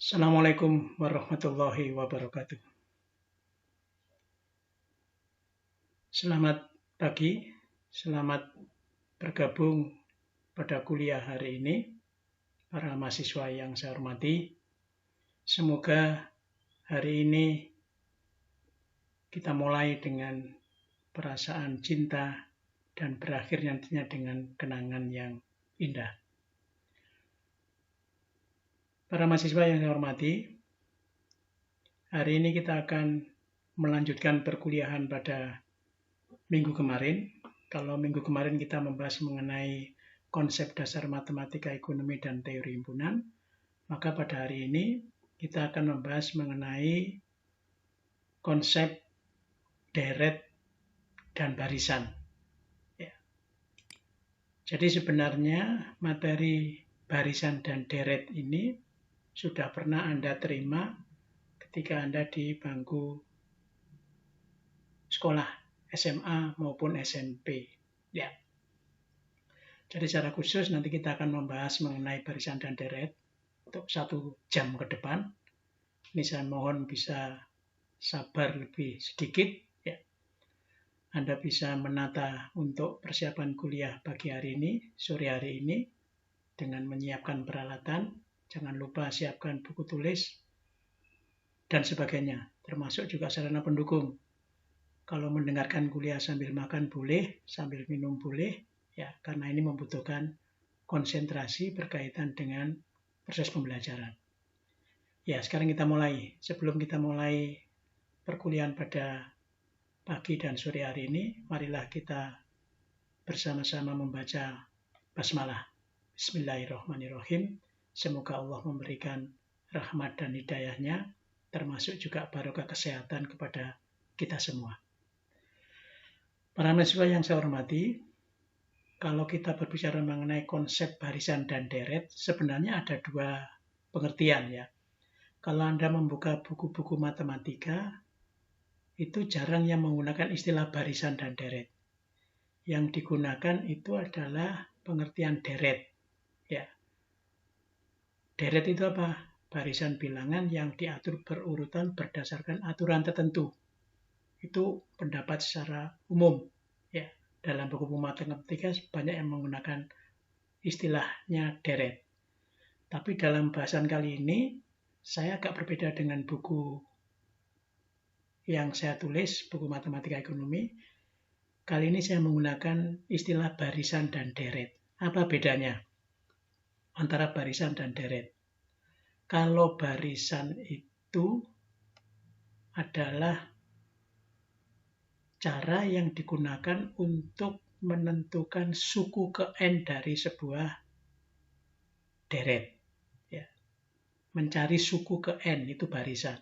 Assalamualaikum warahmatullahi wabarakatuh. Selamat pagi, selamat bergabung pada kuliah hari ini, para mahasiswa yang saya hormati. Semoga hari ini kita mulai dengan perasaan cinta dan berakhir nantinya dengan kenangan yang indah. Para mahasiswa yang saya hormati, hari ini kita akan melanjutkan perkuliahan pada minggu kemarin. Kalau minggu kemarin kita membahas mengenai konsep dasar matematika, ekonomi, dan teori himpunan, maka pada hari ini kita akan membahas mengenai konsep deret dan barisan. Ya. Jadi sebenarnya materi barisan dan deret ini sudah pernah Anda terima ketika Anda di bangku sekolah SMA maupun SMP. Ya. Jadi secara khusus nanti kita akan membahas mengenai barisan dan deret untuk 1 jam ke depan. Ini saya mohon bisa sabar lebih sedikit. Ya. Anda bisa menata untuk persiapan kuliah pagi hari ini, sore hari ini, dengan menyiapkan peralatan. Jangan lupa siapkan buku tulis dan sebagainya, termasuk juga sarana pendukung. Kalau mendengarkan kuliah sambil makan boleh, sambil minum boleh, ya, karena ini membutuhkan konsentrasi berkaitan dengan proses pembelajaran. Ya, sekarang kita mulai. Sebelum kita mulai perkuliahan pada pagi dan sore hari ini, marilah kita bersama-sama membaca basmalah. Bismillahirrahmanirrahim. Semoga Allah memberikan rahmat dan hidayahnya, termasuk juga barokah kesehatan kepada kita semua. Para mahasiswa yang saya hormati, kalau kita berbicara mengenai konsep barisan dan deret, sebenarnya ada 2 pengertian ya. Kalau Anda membuka buku-buku matematika, itu jarang yang menggunakan istilah barisan dan deret. Yang digunakan itu adalah pengertian deret. Ya. Deret itu apa? Barisan bilangan yang diatur berurutan berdasarkan aturan tertentu. Itu pendapat secara umum. Ya. Dalam buku matematika banyak yang menggunakan istilahnya deret. Tapi dalam bahasan kali ini, saya agak berbeda dengan buku yang saya tulis, buku matematika ekonomi. Kali ini saya menggunakan istilah barisan dan deret. Apa bedanya antara barisan dan deret? Kalau barisan itu adalah cara yang digunakan untuk menentukan suku ke N dari sebuah deret. Ya. Mencari suku ke N itu barisan.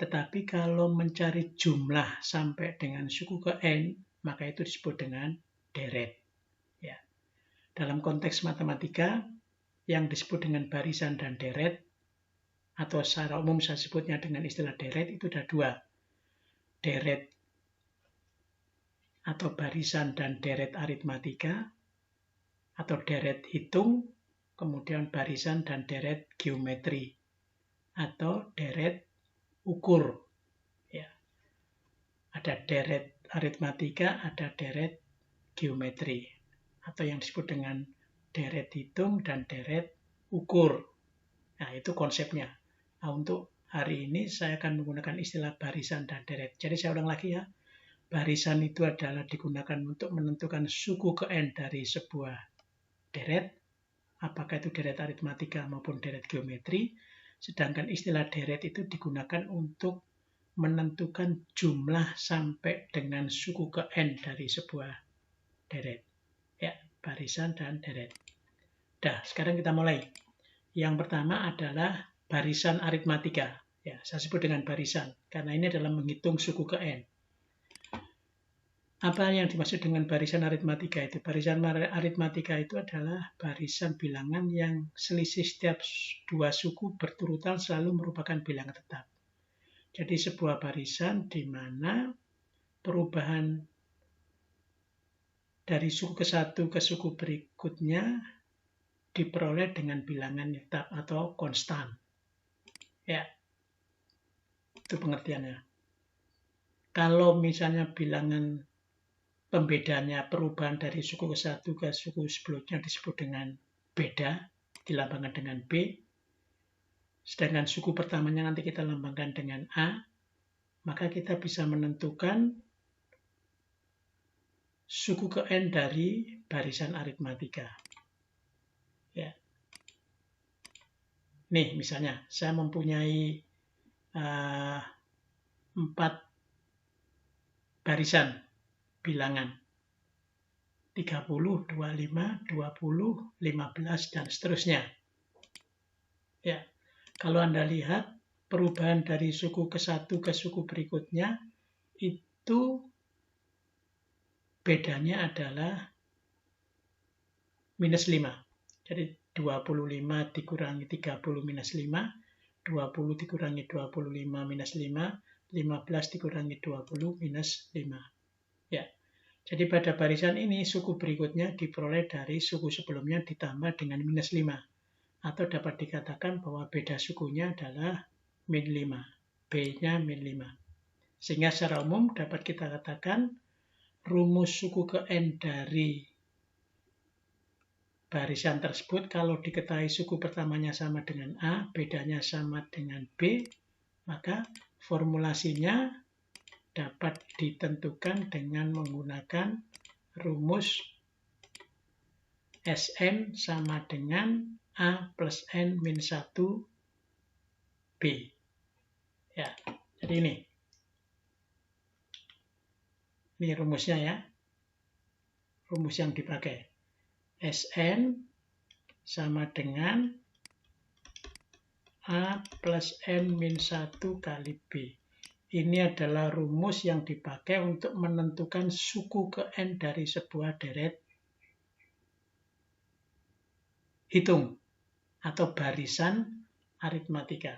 Tetapi kalau mencari jumlah sampai dengan suku ke N, maka itu disebut dengan deret. Ya. Dalam konteks matematika, yang disebut dengan barisan dan deret, atau secara umum saya sebutnya dengan istilah deret, itu ada 2. Deret atau barisan dan deret aritmatika, atau deret hitung, kemudian barisan dan deret geometri, atau deret ukur. Ya. Ada deret aritmatika, ada deret geometri, atau yang disebut dengan deret hitung dan deret ukur. Nah, itu konsepnya. Nah, untuk hari ini saya akan menggunakan istilah barisan dan deret. Jadi saya ulang lagi ya. Barisan itu adalah digunakan untuk menentukan suku ke N dari sebuah deret, apakah itu deret aritmatika maupun deret geometri, sedangkan istilah deret itu digunakan untuk menentukan jumlah sampai dengan suku ke N dari sebuah deret. Ya, barisan dan deret. Dah, sekarang kita mulai. Yang pertama adalah barisan aritmatika. Ya, saya sebut dengan barisan karena ini adalah menghitung suku ke N. Apa yang dimaksud dengan barisan aritmatika itu? Barisan aritmatika itu adalah barisan bilangan yang selisih setiap 2 suku berturutan selalu merupakan bilangan tetap. Jadi sebuah barisan di mana perubahan dari suku ke satu ke suku berikutnya diperoleh dengan bilangan tetap atau konstan. Ya, itu pengertiannya. Kalau misalnya bilangan pembedanya perubahan dari suku ke satu ke suku sebelumnya disebut dengan beda, dilambangkan dengan B. Sedangkan suku pertamanya nanti kita lambangkan dengan A, maka kita bisa menentukan suku ke N dari barisan aritmatika. Ya. Nih, misalnya, saya mempunyai 4 barisan bilangan. 30, 25, 20, 15, dan seterusnya. Ya, kalau Anda lihat perubahan dari suku ke satu ke suku berikutnya, itu bedanya adalah minus 5. Jadi 25 dikurangi 30 minus 5, 20 dikurangi 25 minus 5, 15 dikurangi 20 minus 5. Ya. Jadi pada barisan ini suku berikutnya diperoleh dari suku sebelumnya ditambah dengan minus 5. Atau dapat dikatakan bahwa beda sukunya adalah min 5. B-nya min 5. Sehingga secara umum dapat kita katakan rumus suku ke N dari barisan tersebut kalau diketahui suku pertamanya sama dengan A, bedanya sama dengan B, maka formulasinya dapat ditentukan dengan menggunakan rumus Sn sama dengan A plus N min 1 B. Ya, jadi ini. Ini rumusnya ya. Rumus yang dipakai. Sn sama dengan A plus N min 1 kali B. Ini adalah rumus yang dipakai untuk menentukan suku ke N dari sebuah deret hitung atau barisan aritmatika.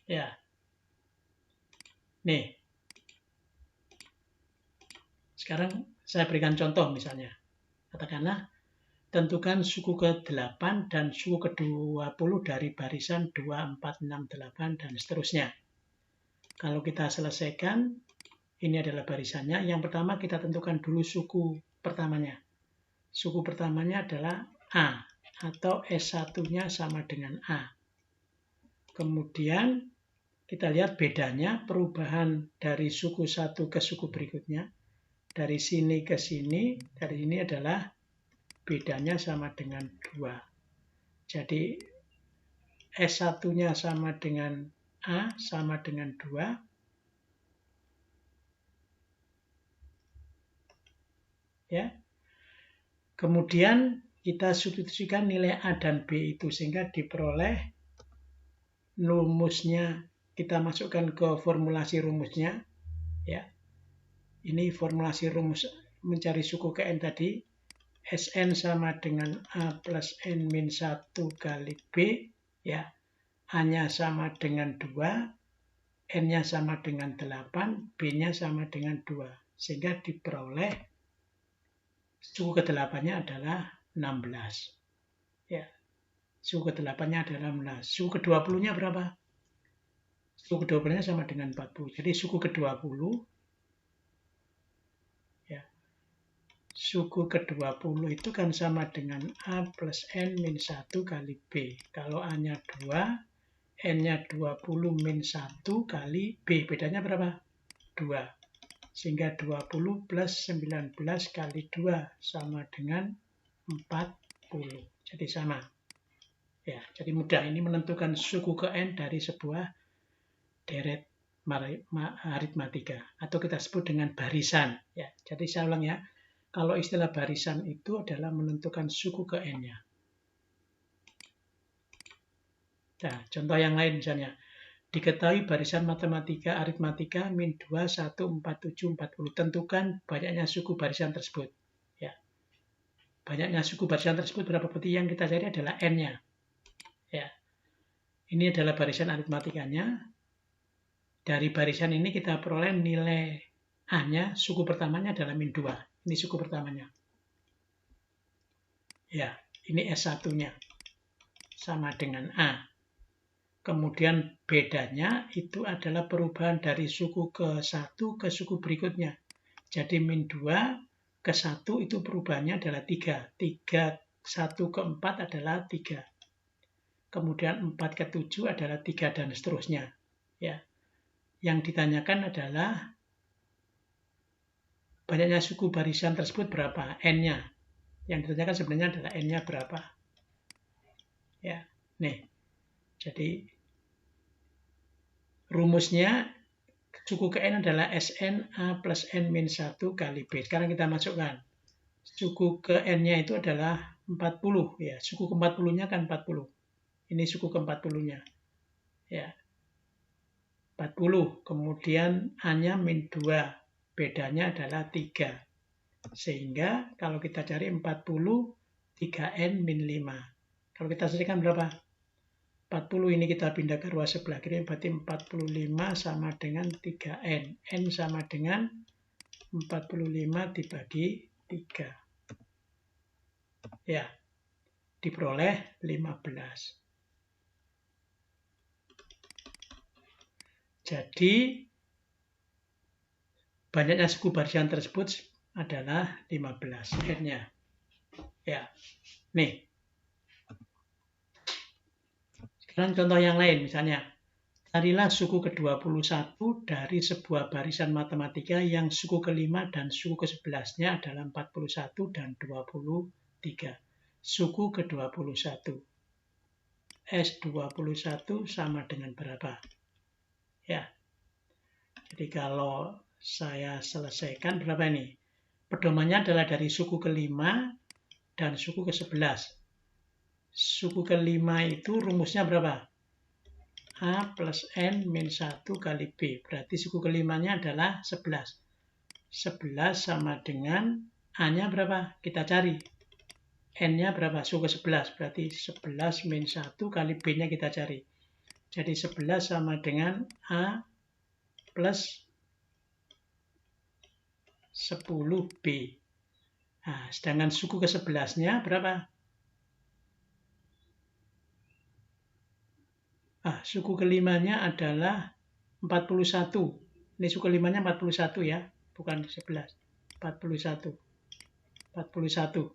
Ya. Nih. Sekarang saya berikan contoh misalnya. Katakanlah tentukan suku ke-8 dan suku ke-20 dari barisan 2, 4, 6, 8 dan seterusnya. Kalau kita selesaikan, ini adalah barisannya. Yang pertama kita tentukan dulu suku pertamanya. Suku pertamanya adalah A atau S1-nya sama dengan A. Kemudian kita lihat bedanya perubahan dari suku 1 ke suku berikutnya. Dari sini ke sini, dari ini adalah bedanya sama dengan 2. Jadi S1-nya sama dengan A sama dengan 2. Ya. Kemudian kita substitusikan nilai A dan B itu sehingga diperoleh rumusnya, kita masukkan ke formulasi rumusnya. Ya. Ini formulasi rumus mencari suku ke N tadi. Sn sama dengan A plus N min 1 kali B. Ya. A-nya sama dengan 2. N-nya sama dengan 8. B-nya sama dengan 2. Sehingga diperoleh suku ke-8-nya adalah 16. Ya. Suku ke-8-nya adalah 16. Suku ke-20-nya berapa? Suku ke-20-nya sama dengan 40. Jadi suku ke-20 ya. Suku ke-20 itu kan sama dengan A plus N min 1 kali B. Kalau A-nya 2, N-nya 20 min 1 kali B. Bedanya berapa? 2. Sehingga 20 plus 19 kali 2 sama dengan 40. Jadi sama. Ya, jadi mudah ini menentukan suku ke N dari sebuah deret aritmatika. Atau kita sebut dengan barisan. Ya, jadi saya ulang ya. Kalau istilah barisan itu adalah menentukan suku ke N-nya. Nah, contoh yang lain misalnya. Diketahui barisan matematika aritmatika min 2, 1, 4, 7, 40. Tentukan banyaknya suku barisan tersebut. Ya. Banyaknya suku barisan tersebut berapa? Berarti yang kita cari adalah N-nya. Ya. Ini adalah barisan aritmatikanya. Dari barisan ini kita peroleh nilai A-nya, suku pertamanya adalah min 2. Ini suku pertamanya. Ya, ini S1-nya. sama dengan A. Kemudian bedanya itu adalah perubahan dari suku ke-1 ke suku berikutnya. Jadi min 2 ke 1 itu perubahannya adalah 3. 1 ke 4 adalah 3. Kemudian 4 ke 7 adalah 3 dan seterusnya. Ya. Yang ditanyakan adalah banyaknya suku barisan tersebut berapa? N-nya. Yang ditanyakan sebenarnya adalah N-nya berapa. Ya. Nih. Jadi rumusnya suku ke N adalah Sn A plus N min 1 kali B. Sekarang kita masukkan. Suku ke N-nya itu adalah 40. Ya, suku ke 40-nya kan 40. Ini suku ke 40-nya. Ya. 40. Kemudian A-nya min 2. Bedanya adalah 3. Sehingga kalau kita cari 40, 3N min 5. Kalau kita carikan berapa? 40 ini kita pindah ke ruas sebelah kiri, berarti 45 sama dengan 3N. N sama dengan 45 dibagi 3. Ya, diperoleh 15. Jadi, banyaknya suku barisan tersebut adalah 15. N-nya. Ya, nih. Sekarang contoh yang lain, misalnya, carilah suku ke-21 dari sebuah barisan matematika yang suku ke-5 dan suku ke-11-nya adalah 41 dan 23. Suku ke-21. S21 sama dengan berapa? Ya. Jadi kalau saya selesaikan berapa ini? Pedomannya adalah dari suku ke-5 dan suku ke-11. Suku ke-5 itu rumusnya berapa? A plus N min 1 kali B. Berarti suku ke-5-nya adalah 11. 11 sama dengan A-nya berapa? Kita cari. N-nya berapa? Suku ke-11. Berarti 11 min 1 kali B-nya kita cari. Jadi 11 sama dengan A plus 10B. Nah, sedangkan suku ke-11-nya berapa? Suku ke-5-nya adalah 41. Ini suku ke-5-nya 41 ya, bukan 11. 41. 41.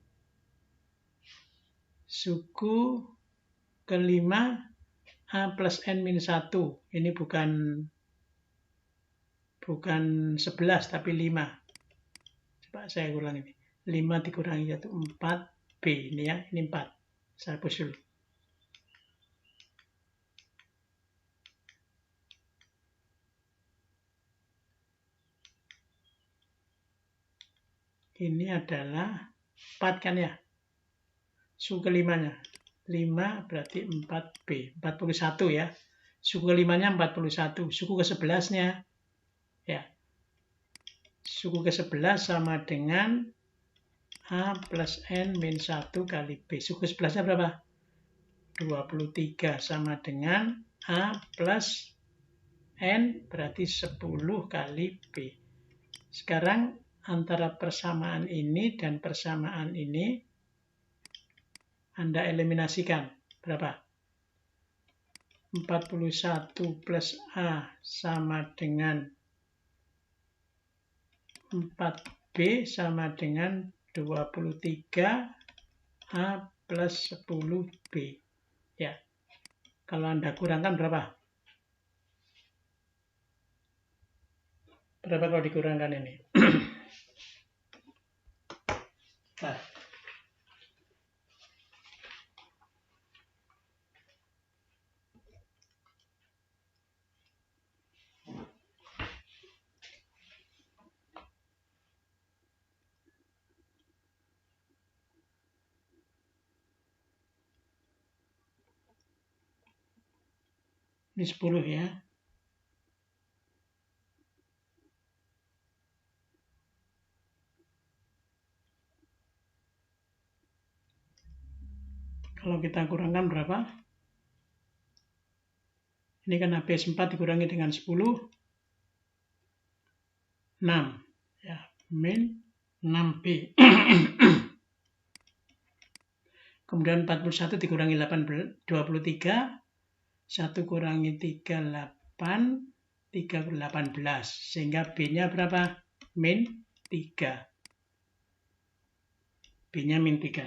Suku ke-5 A plus N min 1. Ini bukan 11 tapi 5. Coba saya ulang ini. 5 dikurangi 1, 4B. Ini ya, ini 4. Saya hapus dulu. Ini adalah 4 kan ya. Suku ke-5-nya. 5 berarti 4B. 41 ya. Suku ke-5-nya 41. Suku ke-11-nya. Ya. Suku ke-11 sama dengan A plus N min 1 kali B. Suku ke-11-nya berapa? 23 sama dengan A plus N berarti 10 kali B. Sekarang antara persamaan ini dan persamaan ini Anda eliminasikan. Berapa? 41 plus A sama dengan 4B sama dengan 23 A plus 10B. Ya. Kalau Anda kurangkan berapa? Berapa kalau dikurangkan ini? Nah. Ini 10 ya. Kalau kita kurangkan berapa? Ini kan habis 4 dikurangi dengan 10. 6. Ya, min 6B. Kemudian 41 dikurangi 23, 1 kurangi 3, 8, 3 18. Sehingga B-nya berapa? Min 3. B-nya min 3.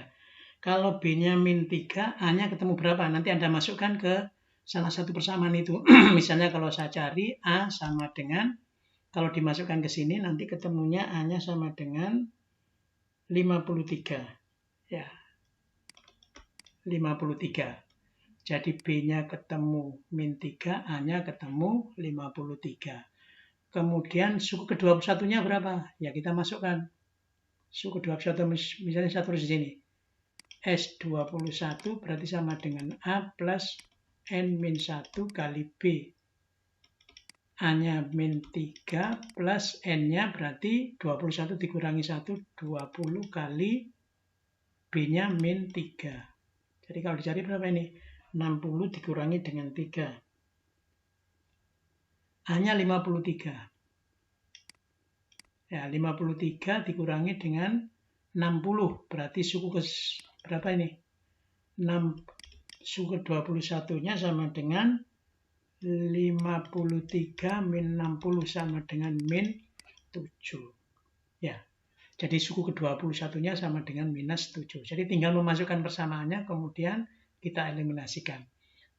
Kalau B-nya min 3, A-nya ketemu berapa? Nanti Anda masukkan ke salah satu persamaan itu. Misalnya kalau saya cari A sama dengan, kalau dimasukkan ke sini nanti ketemunya A-nya sama dengan 53. Ya, 53. Jadi B-nya ketemu min 3, A-nya ketemu 53. Kemudian suku ke-21-nya berapa? Ya kita masukkan. Suku ke-21 misalnya saya tulis di sini. S21 berarti sama dengan A plus N-1 kali B. A-nya min 3 plus N-nya berarti 21 dikurangi 1, 20 kali B-nya min 3. Jadi kalau dicari berapa ini? 60 dikurangi dengan 3. A-nya 53. Ya, 53 dikurangi dengan 60. Berarti suku ke berapa ini? 6, suku ke-21-nya sama dengan 53 min 60 sama dengan min 7. Ya. Jadi suku ke-21-nya sama dengan minus 7. Jadi tinggal memasukkan persamaannya, kemudian kita eliminasikan.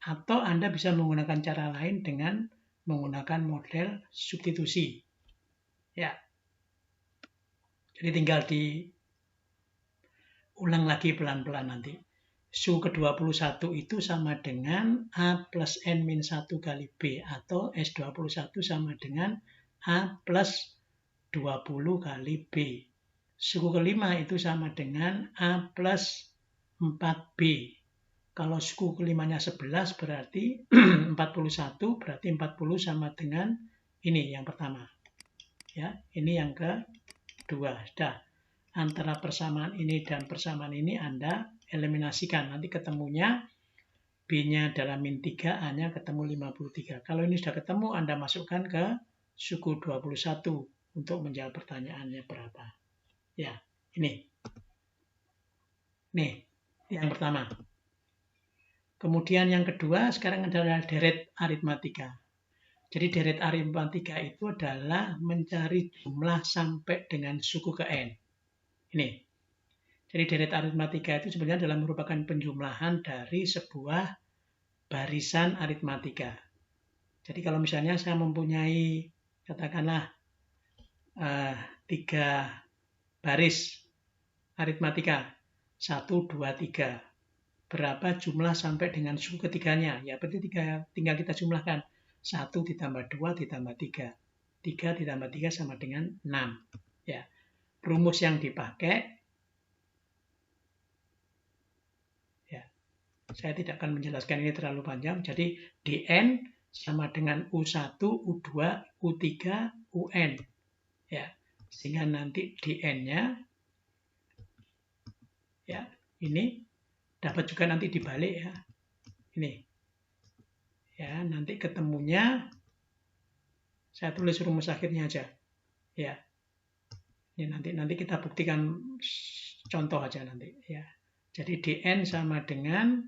Atau Anda bisa menggunakan cara lain dengan menggunakan model substitusi. Ya. Jadi tinggal diulang lagi pelan-pelan nanti. Suku ke-21 itu sama dengan A plus N min 1 kali B. Atau S21 sama dengan A plus 20 kali B. Suku kelima itu sama dengan A plus 4B. Kalau suku kelimanya 11 berarti 41, berarti 40 sama dengan ini yang pertama. Ya, ini yang kedua. Sudah. Antara persamaan ini dan persamaan ini Anda eliminasikan. Nanti ketemunya B-nya adalah min 3, A-nya ketemu 53. Kalau ini sudah ketemu, Anda masukkan ke suku 21 untuk menjawab pertanyaannya berapa. Ya, ini. Nih, yang pertama. Kemudian yang kedua, sekarang adalah deret aritmatika. Jadi deret aritmatika itu adalah mencari jumlah sampai dengan suku ke N. Ini. Jadi deret aritmatika itu sebenarnya adalah merupakan penjumlahan dari sebuah barisan aritmatika. Jadi kalau misalnya saya mempunyai, katakanlah, 3 baris aritmatika. 1, 2, 3. Berapa jumlah sampai dengan suku ketiganya? Ya berarti tinggal kita jumlahkan. 1 ditambah 2 ditambah 3. 3 ditambah 3 sama dengan 6. Ya. Rumus yang dipakai, ya, saya tidak akan menjelaskan ini terlalu panjang. Jadi dn sama dengan U1, U2, U3, UN. Ya, sehingga nanti dn-nya, ya, ini dapat juga nanti dibalik ya. Ini. Ya, nanti ketemunya saya tulis rumus akhirnya aja. Ya. Ini nanti kita buktikan contoh aja nanti ya. Jadi dn sama dengan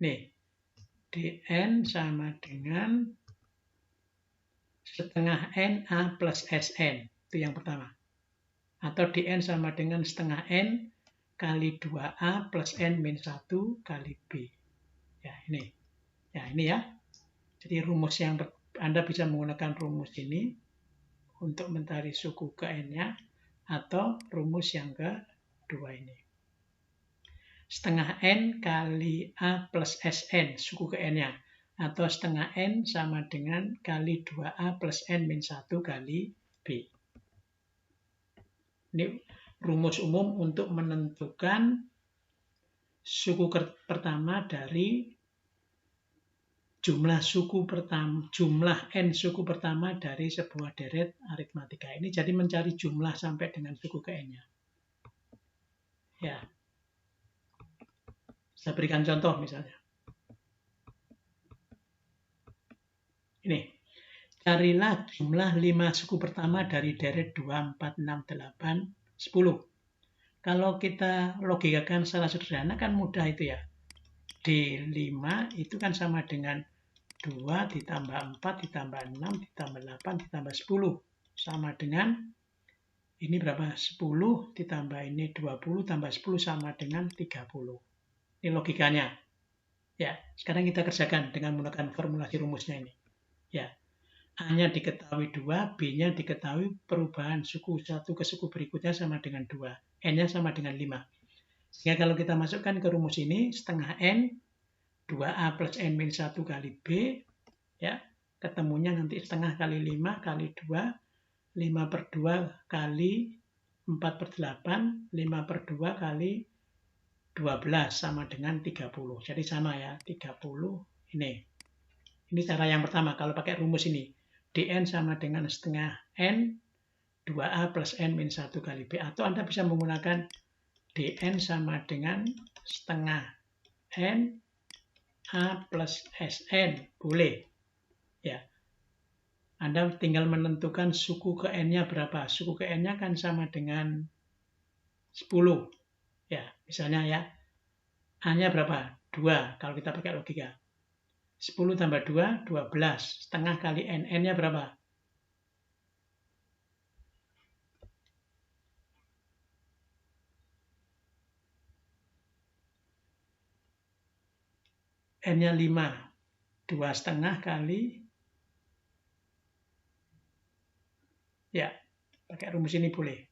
nih. dn sama dengan setengah n a plus sn. Itu yang pertama. Atau dn sama dengan setengah n kali 2a plus n min 1 kali b. Ya, ini. Ya, ini ya. Jadi rumus yang Anda bisa menggunakan rumus ini untuk mencari suku ke N-nya, atau rumus yang kedua ini. Setengah N kali A plus SN, suku ke N-nya. Atau setengah N sama dengan kali 2A plus N min 1 kali B. Ini rumus umum untuk menentukan suku pertama dari jumlah n suku pertama dari sebuah deret aritmatika. Ini jadi mencari jumlah sampai dengan suku ke N-nya. Ya. Saya berikan contoh misalnya. Ini. Carilah jumlah 5 suku pertama dari deret 2, 4, 6, 8, 10. Kalau kita logikakan secara sederhana kan mudah itu ya. D5 itu kan sama dengan 2 ditambah 4 ditambah 6 ditambah 8 ditambah 10. Sama dengan, ini berapa? 10 ditambah ini 20 tambah 10 sama dengan 30. Ini logikanya. Ya, sekarang kita kerjakan dengan menggunakan formulasi rumusnya ini. Ya, A-nya diketahui 2, B-nya diketahui perubahan suku 1 ke suku berikutnya sama dengan 2. N-nya sama dengan 5. Sehingga kalau kita masukkan ke rumus ini, setengah N, 2A plus N min 1 kali B, ya, ketemunya nanti setengah kali 5 kali 2, 5 per 2 kali 4 per 8, 5 per 2 kali 12 sama dengan 30. Jadi sama ya, 30 ini. Ini cara yang pertama, kalau pakai rumus ini. dN sama dengan setengah N, 2A plus N min 1 kali B. Atau Anda bisa menggunakan dN sama dengan setengah N, A plus Sn. Boleh. Ya. Anda tinggal menentukan suku ke N-nya berapa. Suku ke N-nya kan sama dengan 10. Ya, misalnya ya. A-nya berapa? 2 kalau kita pakai logika. 10 tambah 2, 12. Setengah kali N. N-nya berapa? N-nya 5. 2 setengah kali. Ya, pakai rumus ini boleh.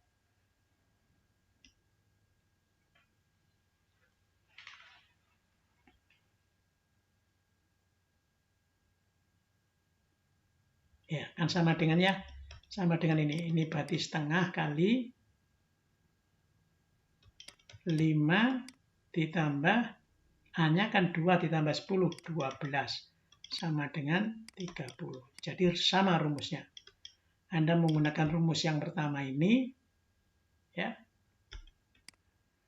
Ya, kan sama dengan ya. Sama dengan ini. Ini berarti setengah kali 5 ditambah A-nya kan 2 ditambah 10, 12. Sama dengan 30. Jadi sama rumusnya. Anda menggunakan rumus yang pertama ini, ya.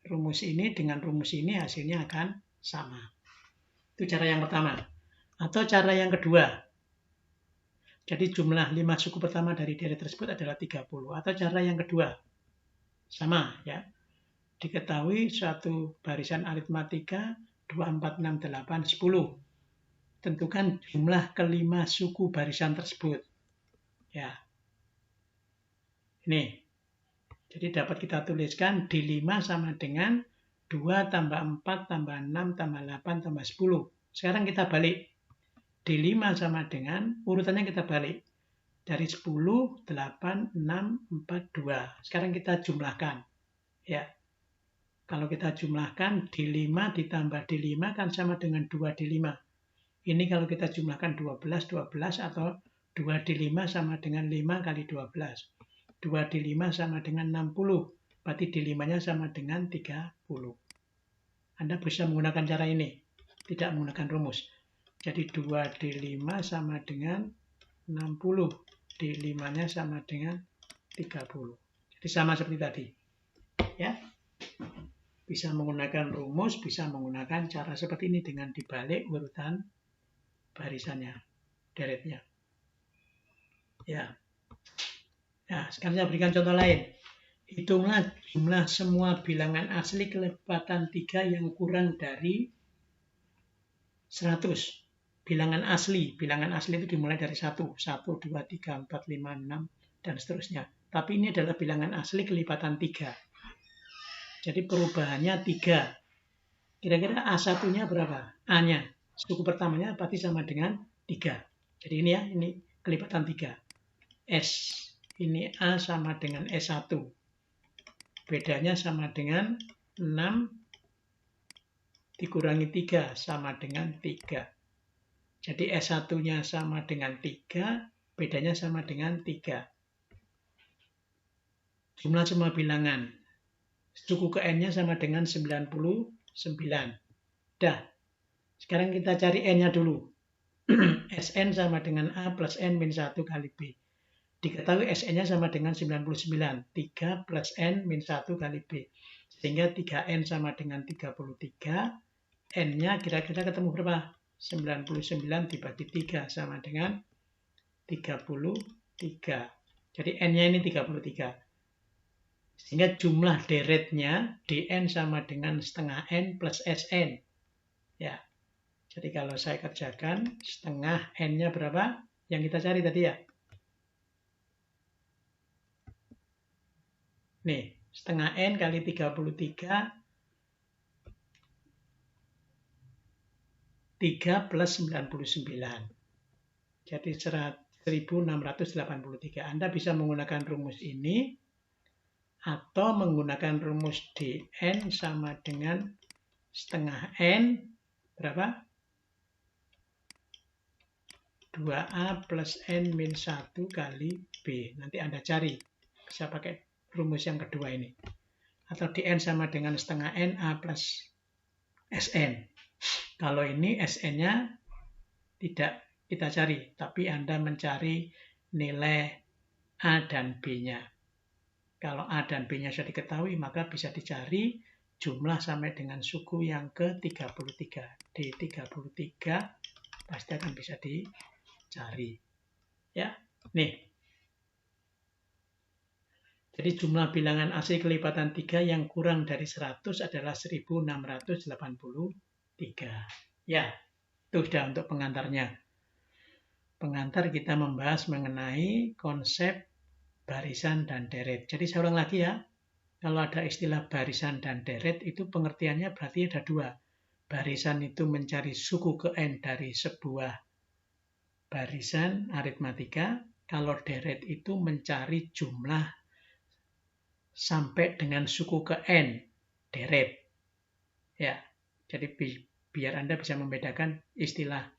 Rumus ini dengan rumus ini hasilnya akan sama. Itu cara yang pertama. Atau cara yang kedua. Jadi jumlah 5 suku pertama dari deret tersebut adalah 30. Atau cara yang kedua. Sama ya. Diketahui suatu barisan aritmatika 2, 4, 6, 8, 10. Tentukan jumlah kelima suku barisan tersebut. Ya. Ini. Jadi dapat kita tuliskan D5 sama dengan 2 tambah 4 tambah 6 tambah 8 tambah 10. Sekarang kita balik. D5 sama dengan, urutannya kita balik. Dari 10, 8, 6, 4, 2. Sekarang kita jumlahkan. Ya. Kalau kita jumlahkan, D5 ditambah D5 kan sama dengan 2D5. Ini kalau kita jumlahkan 12, 12 atau 2D5 sama dengan 5 kali 12. 2D5 sama dengan 60. Berarti D5-nya sama dengan 30. Anda bisa menggunakan cara ini. Tidak menggunakan rumus. Jadi 2D5 sama dengan 60. D5-nya sama dengan 30. Jadi sama seperti tadi. Ya. Bisa menggunakan rumus, bisa menggunakan cara seperti ini dengan dibalik urutan barisannya, deretnya. Ya. Nah, sekarang saya berikan contoh lain. Hitunglah jumlah semua bilangan asli kelipatan 3 yang kurang dari 100. Bilangan asli itu dimulai dari 1, 1, 2, 3, 4, 5, 6, dan seterusnya. Tapi ini adalah bilangan asli kelipatan 3. Jadi perubahannya 3. Kira-kira A1-nya berapa? A-nya. Suku pertamanya pasti sama dengan 3. Jadi ini ya, ini kelipatan 3. S. Ini A sama dengan S1. Bedanya sama dengan 6 dikurangi 3 sama dengan 3. Jadi S1-nya sama dengan 3, bedanya sama dengan 3. Jumlah semua bilangan. Suku ke N-nya sama dengan 99. Dah. Sekarang kita cari N-nya dulu. Sn sama dengan A plus N min 1 kali B. Diketahui Sn-nya sama dengan 99. 3 plus N min 1 kali B. Sehingga 3N sama dengan 33. N-nya kira-kira ketemu berapa? 99 dibagi 3 sama dengan 33. Jadi N-nya ini 33. Sehingga jumlah deretnya dn sama dengan setengah n plus sn. Ya, jadi kalau saya kerjakan setengah n-nya berapa? Yang kita cari tadi ya. Nih, setengah n kali 33, 3 plus 99. Jadi 1683. Anda bisa menggunakan rumus ini atau menggunakan rumus dn sama dengan setengah n berapa? 2a plus n min 1 kali b. Nanti Anda cari. Bisa pakai rumus yang kedua ini. Atau dn sama dengan setengah n a plus sn. Kalau ini sn-nya tidak kita cari, tapi Anda mencari nilai a dan b-nya. Kalau A dan B-nya sudah diketahui, maka bisa dicari jumlah sampai dengan suku yang ke-33. D33 pasti akan bisa dicari. Ya, nih. Jadi jumlah bilangan asli kelipatan 3 yang kurang dari 100 adalah 1683. Ya, itu sudah untuk pengantarnya. Pengantar kita membahas mengenai konsep barisan dan deret. Jadi saya ulang lagi ya. Kalau ada istilah barisan dan deret, itu pengertiannya berarti ada dua. Barisan itu mencari suku ke n dari sebuah barisan aritmatika. Kalau deret itu mencari jumlah sampai dengan suku ke n, deret. Ya, jadi biar Anda bisa membedakan istilah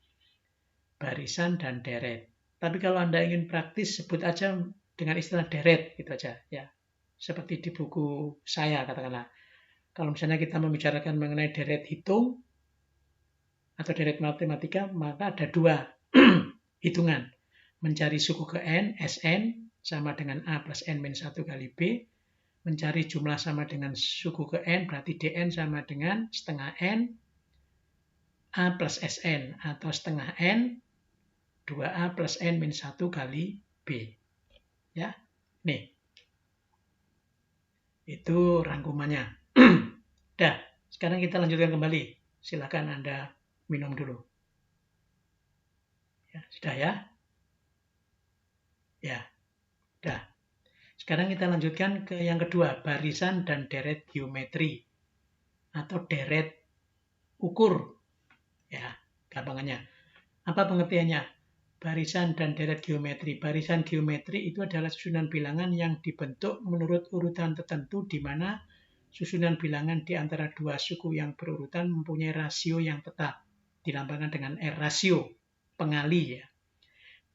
barisan dan deret. Tapi kalau Anda ingin praktis, sebut aja dengan istilah deret, gitu aja. Ya, seperti di buku saya katakanlah. Kalau misalnya kita membicarakan mengenai deret hitung atau deret matematika, maka ada dua hitungan. Mencari suku ke n, Sn, sama dengan A plus N min 1 kali B. Mencari jumlah sama dengan suku ke n, berarti Dn sama dengan setengah n, A plus Sn, atau setengah n, 2A plus N min 1 kali B. Ya, nih. Itu rangkumannya. Dah, sekarang kita lanjutkan kembali. Silakan Anda minum dulu. Ya, sudah ya? Ya, sudah. Sekarang kita lanjutkan ke yang kedua, barisan dan deret geometri atau deret ukur. Ya, gampangannya. Apa pengertiannya? Barisan dan deret geometri. Barisan geometri itu adalah susunan bilangan yang dibentuk menurut urutan tertentu di mana susunan bilangan di antara dua suku yang berurutan mempunyai rasio yang tetap, dilambangkan dengan R, rasio, pengali ya.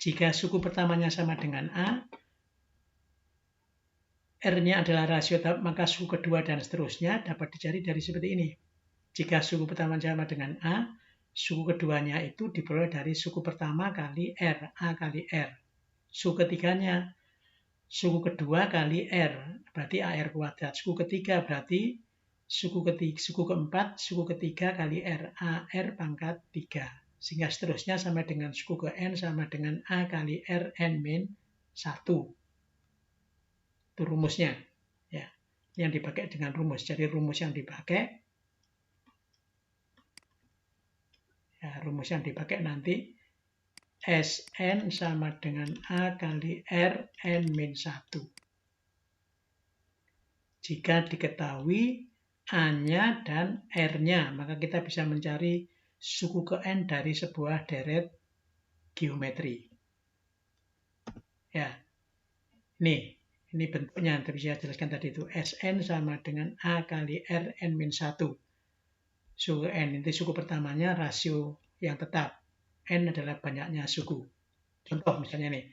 Jika suku pertamanya sama dengan A, R-nya adalah rasio tetap, maka suku kedua dan seterusnya dapat dicari dari seperti ini. Jika suku pertama sama dengan A, suku keduanya itu diperoleh dari suku pertama kali R, A kali R. Suku ketiganya, suku kedua kali R, berarti AR kuadrat. Suku ketiga berarti suku keempat, suku ketiga kali R, AR pangkat 3. Sehingga seterusnya sama dengan suku ke N sama dengan A kali R, N min 1. Itu rumusnya. Ya, yang dipakai dengan rumus. Jadi rumus yang dipakai, ya, rumus yang dipakai nanti Sn sama dengan A kali R, N min 1. Jika diketahui A-nya dan R-nya, maka kita bisa mencari suku ke N dari sebuah deret geometri. Ya, ini bentuknya, yang bisa jelaskan tadi itu. Sn sama dengan A kali R, N min 1. Suku N, itu suku pertamanya rasio yang tetap. N adalah banyaknya suku. Contoh misalnya nih,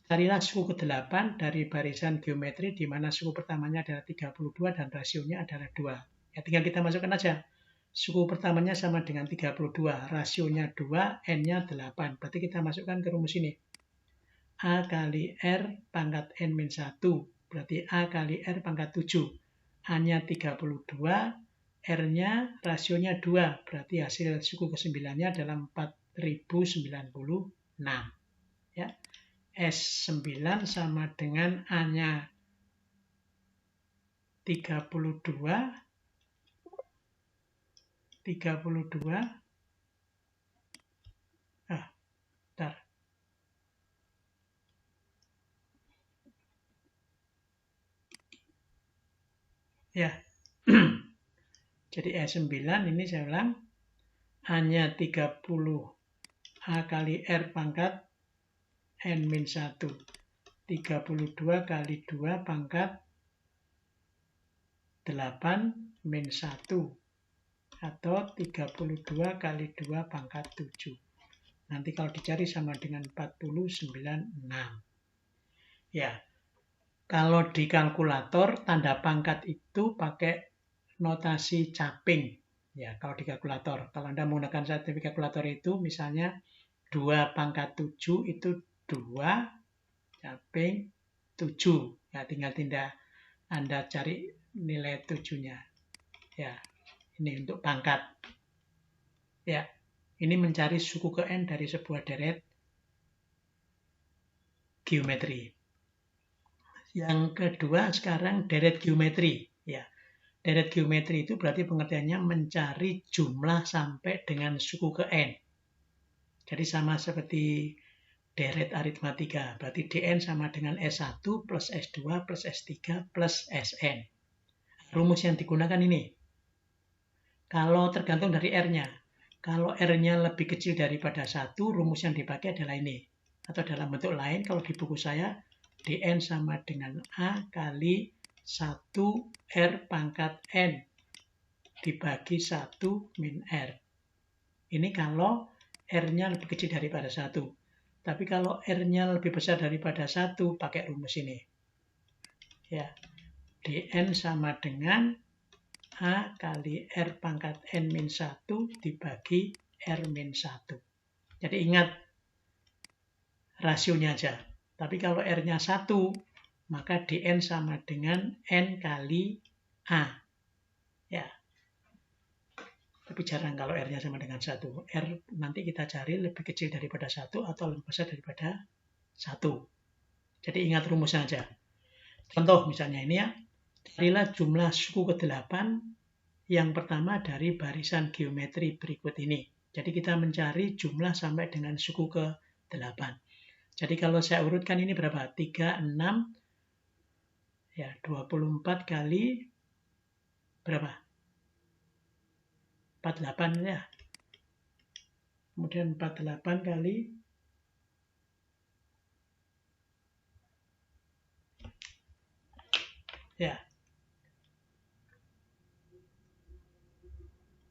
carilah suku ke-8 dari barisan geometri di mana suku pertamanya adalah 32 dan rasionya adalah 2. Ya, tinggal kita masukkan aja. Suku pertamanya sama dengan 32, rasionya 2, N-nya 8. Berarti kita masukkan ke rumus ini. A kali R pangkat N min 1, berarti A kali R pangkat 7. A-nya 32, R-nya rasionya 2, berarti hasil suku ke-9-nya adalah 4096. Ya. S9 sama dengan A-nya 32, bentar. Ya, jadi E9 ini saya ulang, A-nya 30, A kali R pangkat N-1. 32 kali 2 pangkat 8 min 1. Atau 32 kali 2 pangkat 7. Nanti kalau dicari sama dengan 49,6. Ya, kalau di kalkulator tanda pangkat itu pakai notasi caping. Ya, kalau di kalkulator. Kalau Anda menggunakan sertifikat kalkulator itu misalnya 2 pangkat 7 itu 2 caping 7. Ya, tinggal Anda cari nilai 7-nya. Ya, ini untuk pangkat. Ya, ini mencari suku ke N dari sebuah deret geometri. Yang kedua sekarang deret geometri. Ya, deret geometri itu berarti pengertiannya mencari jumlah sampai dengan suku ke N. Jadi sama seperti deret aritmatika. Berarti dn sama dengan S1 plus S2 plus S3 plus Sn. Rumus yang digunakan ini. Kalau tergantung dari R-nya. Kalau R-nya lebih kecil daripada 1, rumus yang dipakai adalah ini. Atau dalam bentuk lain, kalau di buku saya, dn sama dengan A kali 1 R pangkat N dibagi 1 min R. Ini kalau R-nya lebih kecil daripada 1. Tapi kalau R-nya lebih besar daripada 1, pakai rumus ini. Ya, dn sama dengan A kali R pangkat N min 1 dibagi R min 1. Jadi ingat rasionya aja. Tapi kalau R-nya 1, maka dn sama dengan N kali A. Ya. Tapi jarang kalau R-nya sama dengan 1. R nanti kita cari lebih kecil daripada 1 atau lebih besar daripada 1. Jadi ingat rumusnya aja. Contoh misalnya ini ya. Carilah jumlah suku ke-8 yang pertama dari barisan geometri berikut ini. Jadi kita mencari jumlah sampai dengan suku ke-8. Jadi kalau saya urutkan ini berapa? 3, 6, ya 24 kali berapa? 48 ya. Kemudian 48 kali ya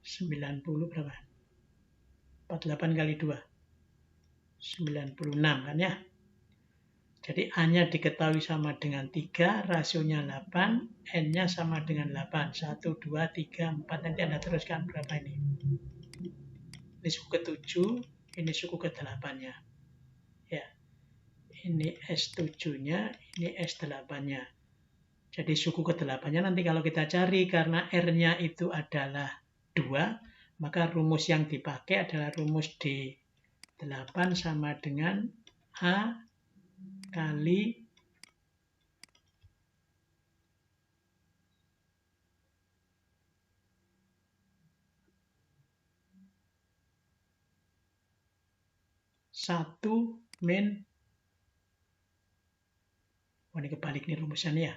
90 berapa? 48 kali 2 96 kan ya. Jadi A-nya diketahui sama dengan 3, rasionya 8, N-nya sama dengan 8. 1, 2, 3, 4, nanti Anda teruskan berapa ini. Ini suku ke-7, ini suku ke-8-nya. Ya. Ini S7-nya, ini S8-nya. Jadi suku ke-8-nya nanti kalau kita cari karena R-nya itu adalah 2, maka rumus yang dipakai adalah rumus D8 sama dengan A kali satu min, ini kebalik nih rumusnya nih ya.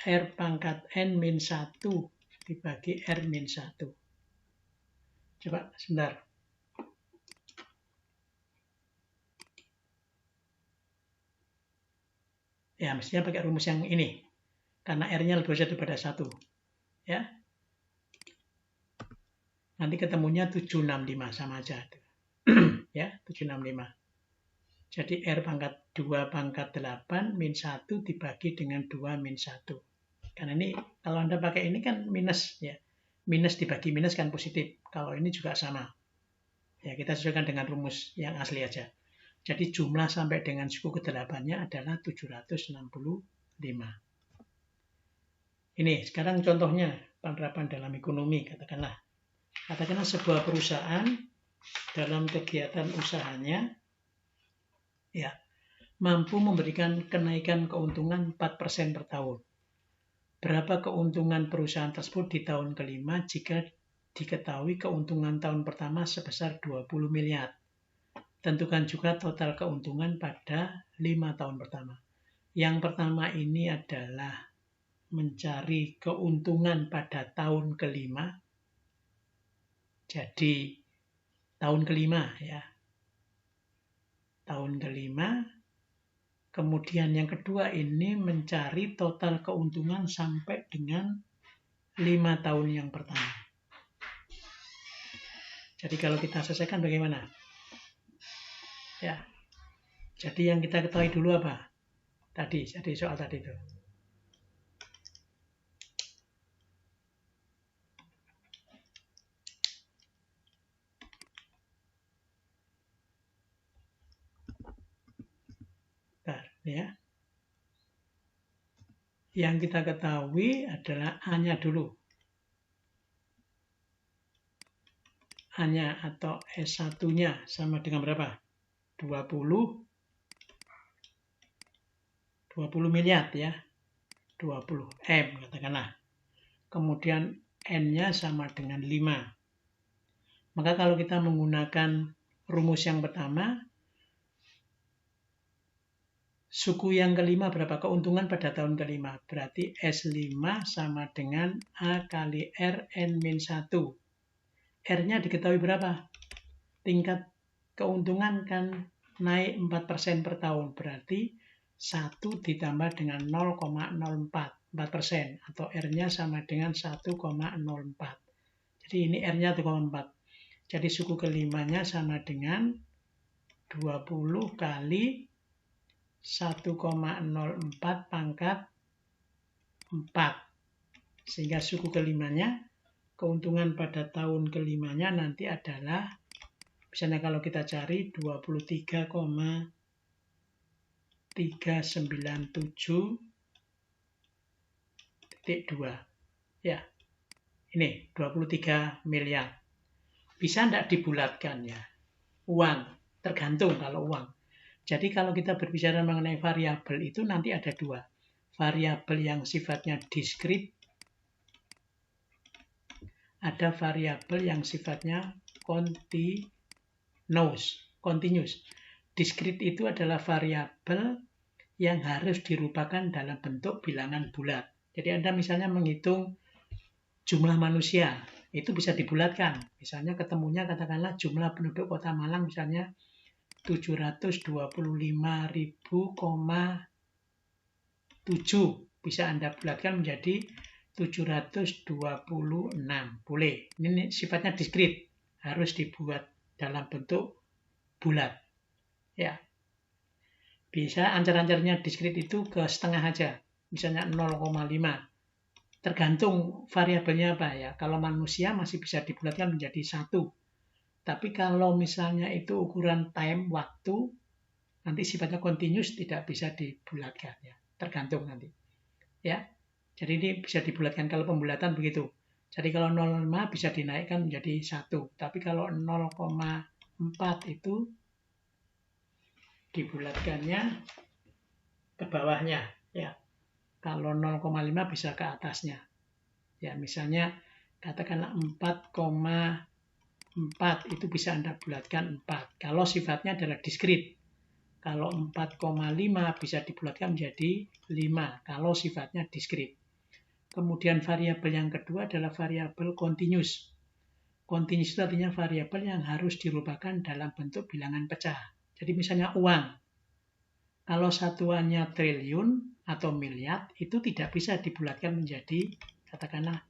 R pangkat N min 1 dibagi R min 1. Coba sebentar. Ya, mestinya pakai rumus yang ini. Karena R-nya lebih besar daripada 1. Ya. Nanti ketemunya 765 sama aja. Ya, 765. Jadi R pangkat 2 pangkat 8 min 1 dibagi dengan 2 min 1. Karena ini kalau Anda pakai ini kan minus ya. Minus dibagi minus kan positif. Kalau ini juga sama. Ya, kita sesuaikan dengan rumus yang asli aja. Jadi jumlah sampai dengan suku ke-8-nya adalah 765. Ini sekarang contohnya penerapan dalam ekonomi katakanlah. Katakanlah sebuah perusahaan dalam kegiatan usahanya ya mampu memberikan kenaikan keuntungan 4% per tahun. Berapa keuntungan perusahaan tersebut di tahun kelima jika diketahui keuntungan tahun pertama sebesar 20 miliar. Tentukan juga total keuntungan pada 5 tahun pertama. Yang pertama ini adalah mencari keuntungan pada tahun kelima. Jadi tahun kelima ya. Tahun kelima. Kemudian yang kedua ini mencari total keuntungan sampai dengan 5 tahun yang pertama. Jadi kalau kita selesaikan bagaimana? Ya. Jadi yang kita ketahui dulu apa? Jadi soal tadi itu. Bentar, ya. Yang kita ketahui adalah A-nya dulu. A-nya atau S1-nya sama dengan berapa? 20 miliar ya. 20 M katakanlah. Kemudian N-nya sama dengan 5. Maka kalau kita menggunakan rumus yang pertama, suku yang kelima berapa? Keuntungan pada tahun kelima. Berarti S5 sama dengan A kali R N-1. R-nya diketahui berapa? Tingkat keuntungan kan naik 4% per tahun. Berarti 1 ditambah dengan 0,04. 4%. Atau R-nya sama dengan 1,04. Jadi ini R-nya 1,4. Jadi suku kelimanya sama dengan 20 kali 1,04 pangkat 4. Sehingga suku kelimanya, keuntungan pada tahun kelimanya nanti adalah, misalnya kalau kita cari 23,397,2. Ya, ini 23 miliar. Bisa enggak dibulatkan ya? Uang, tergantung kalau uang. Jadi kalau kita berbicara mengenai variabel itu nanti ada dua. Variabel yang sifatnya diskrit, ada variabel yang sifatnya continuous. Diskrit itu adalah variabel yang harus dirupakan dalam bentuk bilangan bulat. Jadi Anda misalnya menghitung jumlah manusia, itu bisa dibulatkan. Misalnya ketemunya katakanlah jumlah penduduk Kota Malang misalnya 725.000,7 bisa Anda bulatkan menjadi 726. Boleh. Ini sifatnya diskrit. Harus dibuat dalam bentuk bulat. Ya. Bisa ancar-ancarnya diskrit itu ke setengah aja. Misalnya 0,5. Tergantung variabelnya apa ya. Kalau manusia masih bisa dibulatkan menjadi 1. Tapi kalau misalnya itu ukuran time, waktu, nanti sifatnya continuous tidak bisa dibulatkan. Ya. Tergantung nanti. Ya. Jadi ini bisa dibulatkan kalau pembulatan begitu. Jadi kalau 0,5 bisa dinaikkan menjadi 1. Tapi kalau 0,4 itu dibulatkannya ke bawahnya. Ya. Kalau 0,5 bisa ke atasnya. Ya, misalnya katakanlah 4,4 itu bisa Anda bulatkan 4. Kalau sifatnya adalah diskrit. Kalau 4,5 bisa dibulatkan menjadi 5. Kalau sifatnya diskrit. Kemudian variabel yang kedua adalah variabel continuous. Continuous itu artinya variabel yang harus dirupakan dalam bentuk bilangan pecah. Jadi misalnya uang. Kalau satuannya triliun atau miliar, itu tidak bisa dibulatkan menjadi, katakanlah,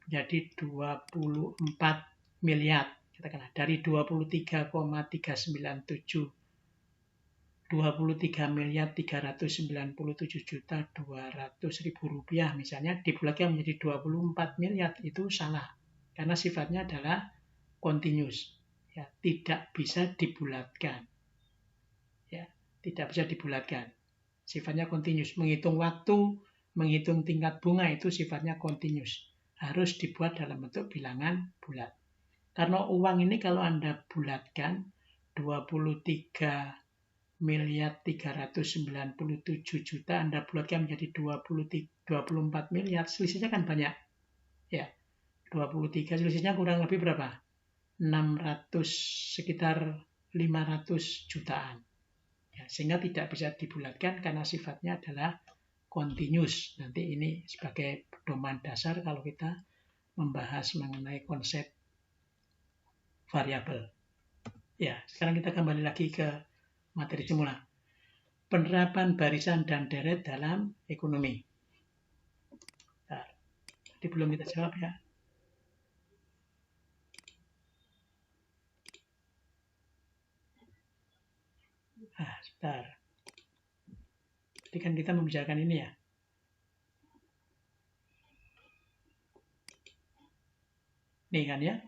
menjadi 24 miliar. Katakanlah, dari 23,397 23.397.200.000 rupiah misalnya dibulatkan menjadi 24 miliar itu salah karena sifatnya adalah continuous ya, tidak bisa dibulatkan ya, tidak bisa dibulatkan, sifatnya continuous. Menghitung waktu, menghitung tingkat bunga itu sifatnya continuous, harus dibuat dalam bentuk bilangan bulat. Karena uang ini kalau Anda bulatkan 23 miliar 397 juta Anda bulatkan menjadi 24 miliar, selisihnya kan banyak. Ya, 23 selisihnya kurang lebih berapa? 600, sekitar 500 jutaan. Ya, sehingga tidak bisa dibulatkan karena sifatnya adalah continuous. Nanti ini sebagai pedoman dasar kalau kita membahas mengenai konsep variabel. Ya, sekarang kita kembali lagi ke materi semula. Penerapan barisan dan deret dalam ekonomi. Nah, jadi belum kita jawab ya. Nah, sebentar. Jadi kan kita membicarakan ini ya. Nih kan ya.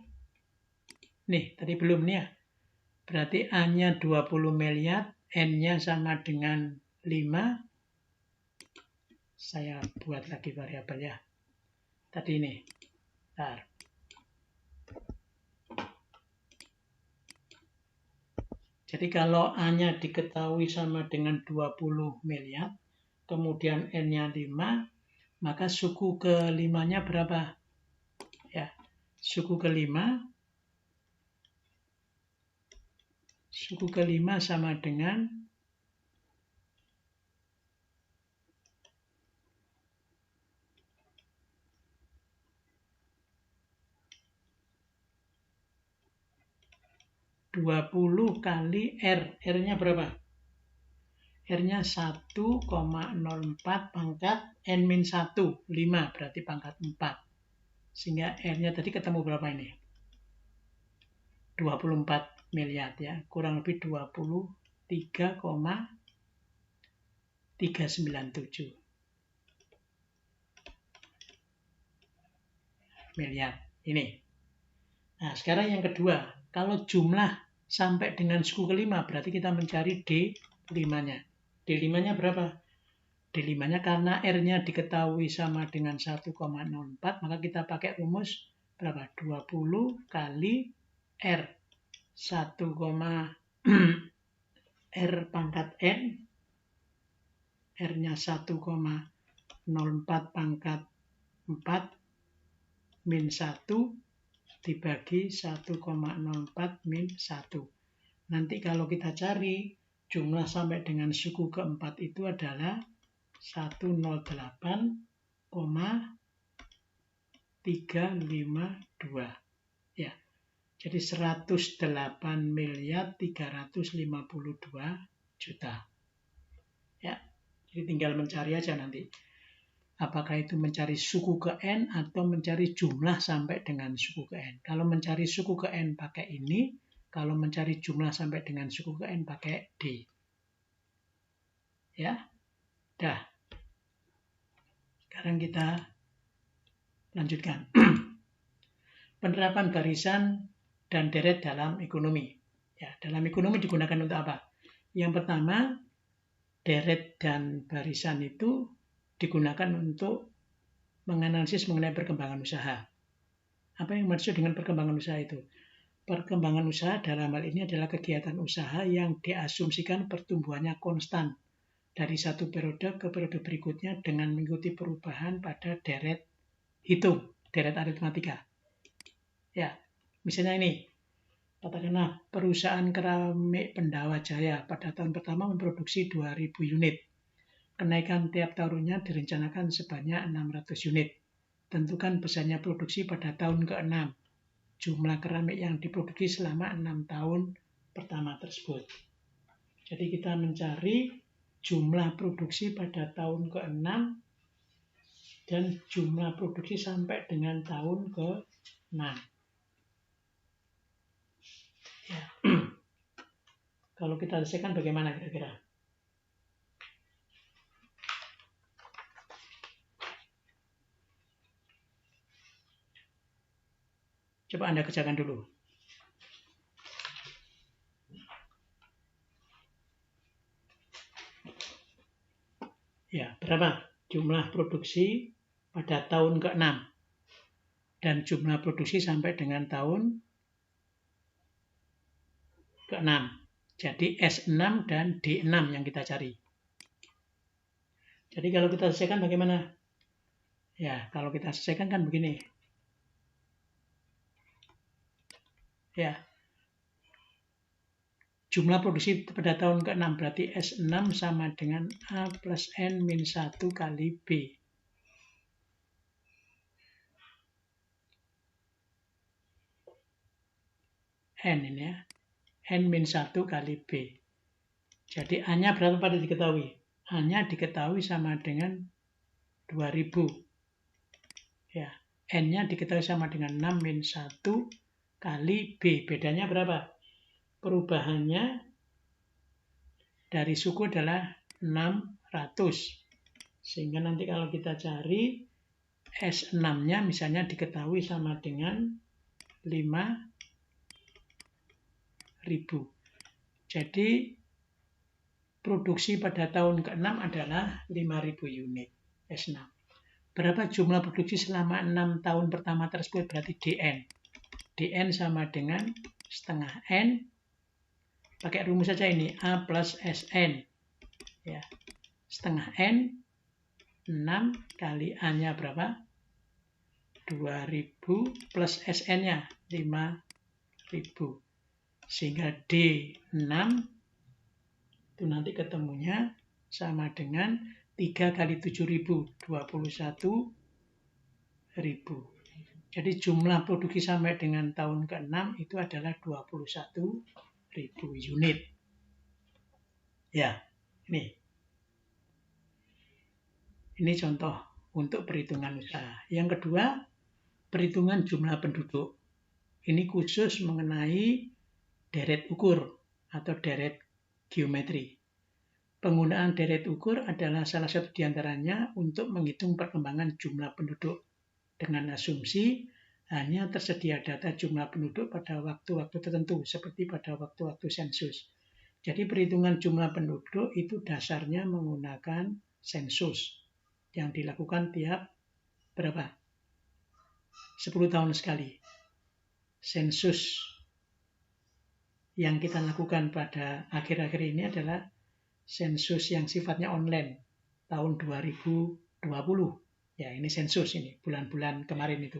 Nih, tadi belum nih ya. Berarti A-nya 20 miliar, N-nya sama dengan 5. Saya buat lagi variabel ya. Tadi ini. Bentar. Jadi kalau A-nya diketahui sama dengan 20 miliar, kemudian N-nya 5, maka suku ke-5-nya berapa? Ya, suku ke-5 sama dengan 20 kali R. R-nya berapa? R-nya 1,04 pangkat N-1. 5 berarti pangkat 4. Sehingga R-nya tadi ketemu berapa ini? 24 miliar ya. Kurang lebih 23,397 miliar. Ini. Nah, sekarang yang kedua. Kalau jumlah sampai dengan suku ke-5, berarti kita mencari D5-nya. D5-nya berapa? D5-nya karena R-nya diketahui sama dengan 1,04, maka kita pakai rumus berapa? 20 kali R. 1, R pangkat N. R-nya 1,04 pangkat 4 min 1 dibagi 1,04 min 1. Nanti kalau kita cari jumlah sampai dengan suku keempat itu adalah 108,352. Ya. Jadi 108 miliar 352 juta. Ya. Jadi tinggal mencari aja nanti. Apakah itu mencari suku ke N atau mencari jumlah sampai dengan suku ke N. Kalau mencari suku ke N pakai ini, kalau mencari jumlah sampai dengan suku ke N pakai D. Ya, dah. Sekarang kita lanjutkan. Penerapan barisan dan deret dalam ekonomi. Ya, dalam ekonomi digunakan untuk apa? Yang pertama, deret dan barisan itu digunakan untuk menganalisis mengenai perkembangan usaha. Apa yang maksud dengan perkembangan usaha itu? Perkembangan usaha dalam hal ini adalah kegiatan usaha yang diasumsikan pertumbuhannya konstan dari satu periode ke periode berikutnya dengan mengikuti perubahan pada deret hitung, deret aritmatika. Ya, misalnya ini, katakanlah perusahaan keramik Pendawa Jaya pada tahun pertama memproduksi 2.000 unit. Kenaikan tiap tahunnya direncanakan sebanyak 600 unit. Tentukan besarnya produksi pada tahun ke-6. Jumlah keramik yang diproduksi selama 6 tahun pertama tersebut. Jadi kita mencari jumlah produksi pada tahun ke-6 dan jumlah produksi sampai dengan tahun ke-6. Ya. Kalau kita selesaikan bagaimana kira-kira? Coba Anda kerjakan dulu. Ya, berapa jumlah produksi pada tahun ke-6 dan jumlah produksi sampai dengan tahun ke-6. Jadi S6 dan D6 yang kita cari. Jadi kalau kita selesaikan bagaimana? Ya, kalau kita selesaikan kan begini. Ya, jumlah produksi pada tahun ke-6 berarti S6 sama dengan A plus N min 1 kali B. N ini ya. N min 1 kali B. Jadi A-nya berapa pada diketahui? A-nya diketahui sama dengan 2000. Ya, N-nya diketahui sama dengan 6 min 1 kali B. Bedanya berapa? Perubahannya dari suku adalah 600. Sehingga nanti kalau kita cari S6-nya misalnya diketahui sama dengan 5000. Jadi produksi pada tahun ke-6 adalah 5000 unit S6. Berapa jumlah produksi selama 6 tahun pertama tersebut berarti DN. DN sama dengan setengah N. Pakai rumus saja ini, A plus SN. Ya, setengah N, 6 kali A-nya berapa? 2000 plus SN-nya 5000. Sehingga D6 itu nanti ketemunya sama dengan 3 kali 7000, 21.000. Jadi jumlah produksi sampai dengan tahun ke-6 itu adalah 21.000 unit. Ya, ini contoh untuk perhitungan usaha. Yang kedua, perhitungan jumlah penduduk. Ini khusus mengenai deret ukur atau deret geometri. Penggunaan deret ukur adalah salah satu di antaranya untuk menghitung perkembangan jumlah penduduk dengan asumsi hanya tersedia data jumlah penduduk pada waktu-waktu tertentu seperti pada waktu-waktu sensus. Jadi perhitungan jumlah penduduk itu dasarnya menggunakan sensus yang dilakukan tiap berapa? 10 tahun sekali. Sensus yang kita lakukan pada akhir-akhir ini adalah sensus yang sifatnya online tahun 2020. Ya, ini sensus ini, bulan-bulan kemarin itu.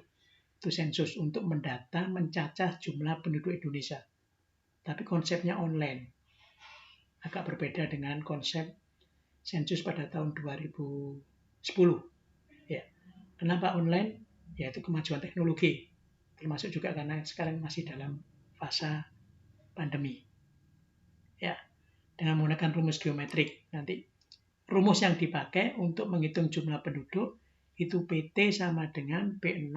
Itu sensus untuk mendata, mencacah jumlah penduduk Indonesia. Tapi konsepnya online. Agak berbeda dengan konsep sensus pada tahun 2010. Ya. Kenapa online? Yaitu kemajuan teknologi. Termasuk juga karena sekarang masih dalam fase pandemi. Ya, dengan menggunakan rumus geometrik. Nanti rumus yang dipakai untuk menghitung jumlah penduduk itu PT sama dengan P0,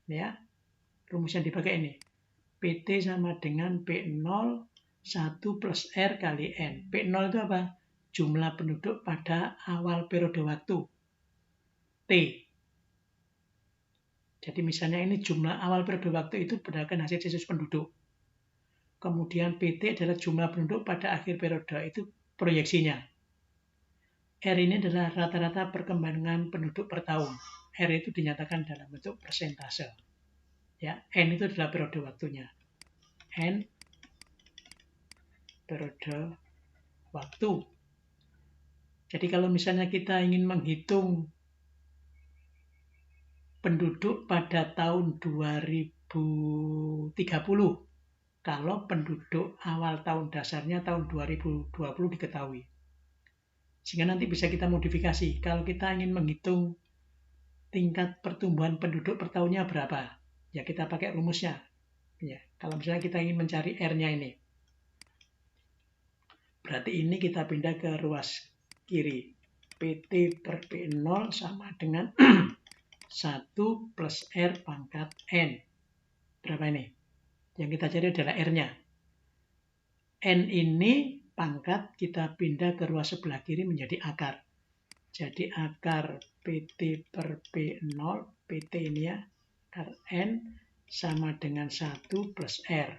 ya. Rumus yang dipakai ini. PT sama dengan P0 1 plus R kali N. P0 itu apa? Jumlah penduduk pada awal periode waktu. T. Jadi misalnya ini jumlah awal periode waktu itu berdasarkan hasil sensus penduduk. Kemudian PT adalah jumlah penduduk pada akhir periode, itu proyeksinya. R ini adalah rata-rata perkembangan penduduk per tahun. R itu dinyatakan dalam bentuk persentase. Ya, N itu adalah periode waktunya. N periode waktu. Jadi kalau misalnya kita ingin menghitung penduduk pada tahun 2030, kalau penduduk awal tahun dasarnya tahun 2020 diketahui. Sehingga nanti bisa kita modifikasi. Kalau kita ingin menghitung tingkat pertumbuhan penduduk per tahunnya berapa, ya kita pakai rumusnya. Ya, kalau misalnya kita ingin mencari R-nya ini, berarti ini kita pindah ke ruas kiri. PT per P0 sama dengan 1 plus R pangkat N. Berapa ini? Yang kita cari adalah R-nya. N ini pangkat kita pindah ke ruas sebelah kiri menjadi akar. Jadi akar PT per P0, PT ini ya, akar N sama dengan 1 plus R.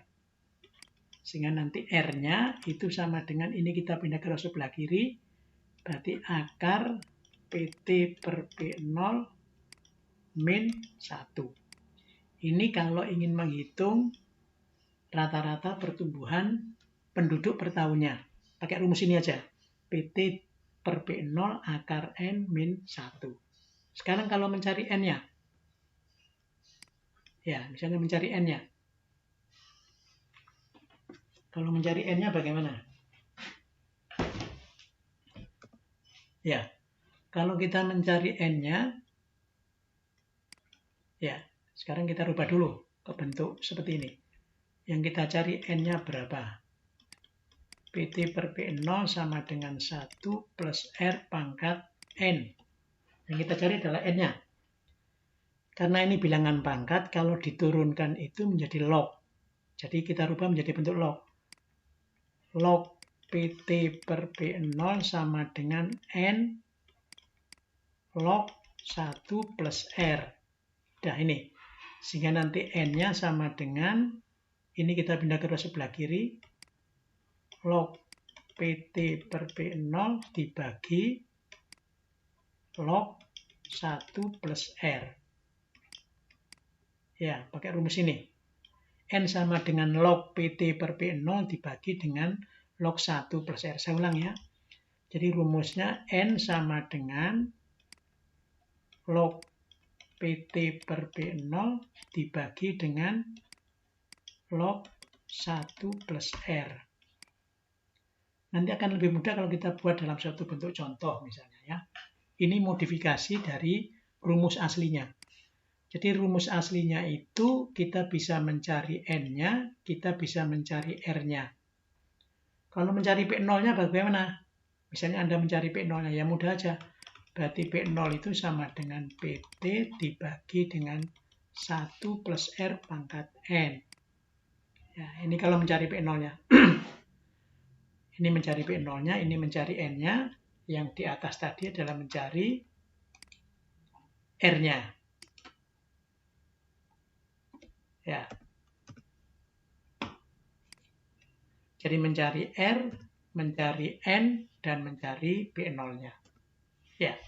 Sehingga nanti R-nya itu sama dengan ini kita pindah ke ruas sebelah kiri, berarti akar PT per P0 min 1. Ini kalau ingin menghitung rata-rata pertumbuhan penduduk per tahunnya. Pakai rumus ini aja. PT per P0 akar N min 1. Sekarang kalau mencari N-nya. Ya, misalnya mencari N-nya. Kalau mencari N-nya bagaimana? Ya, kalau kita mencari N-nya, ya, sekarang kita rubah dulu ke bentuk seperti ini. Yang kita cari N-nya berapa? PT per P0 sama dengan 1 plus R pangkat N. Yang kita cari adalah N-nya. Karena ini bilangan pangkat, kalau diturunkan itu menjadi log. Jadi kita rubah menjadi bentuk log. Log PT per P0 sama dengan N log 1 plus R. Nah ini. Sehingga nanti N-nya sama dengan, ini kita pindah ke sebelah kiri, log PT per P0 dibagi log 1 plus R. Ya, pakai rumus ini. N sama dengan log PT per P0 dibagi dengan log 1 plus R. Saya ulang ya. Jadi rumusnya N sama dengan log PT per P0 dibagi dengan log 1 plus R. Nanti akan lebih mudah kalau kita buat dalam suatu bentuk contoh misalnya ya. Ini modifikasi dari rumus aslinya. Jadi rumus aslinya itu kita bisa mencari N-nya, kita bisa mencari R-nya. Kalau mencari P0-nya bagaimana? Misalnya Anda mencari P0-nya, ya mudah aja. Berarti P0 itu sama dengan PT dibagi dengan 1 plus R pangkat N. Ya, ini kalau mencari P0-nya. Ini mencari P0-nya, ini mencari N-nya. Yang di atas tadi adalah mencari R-nya. Ya. Jadi mencari R, mencari N, dan mencari P0-nya. Ya.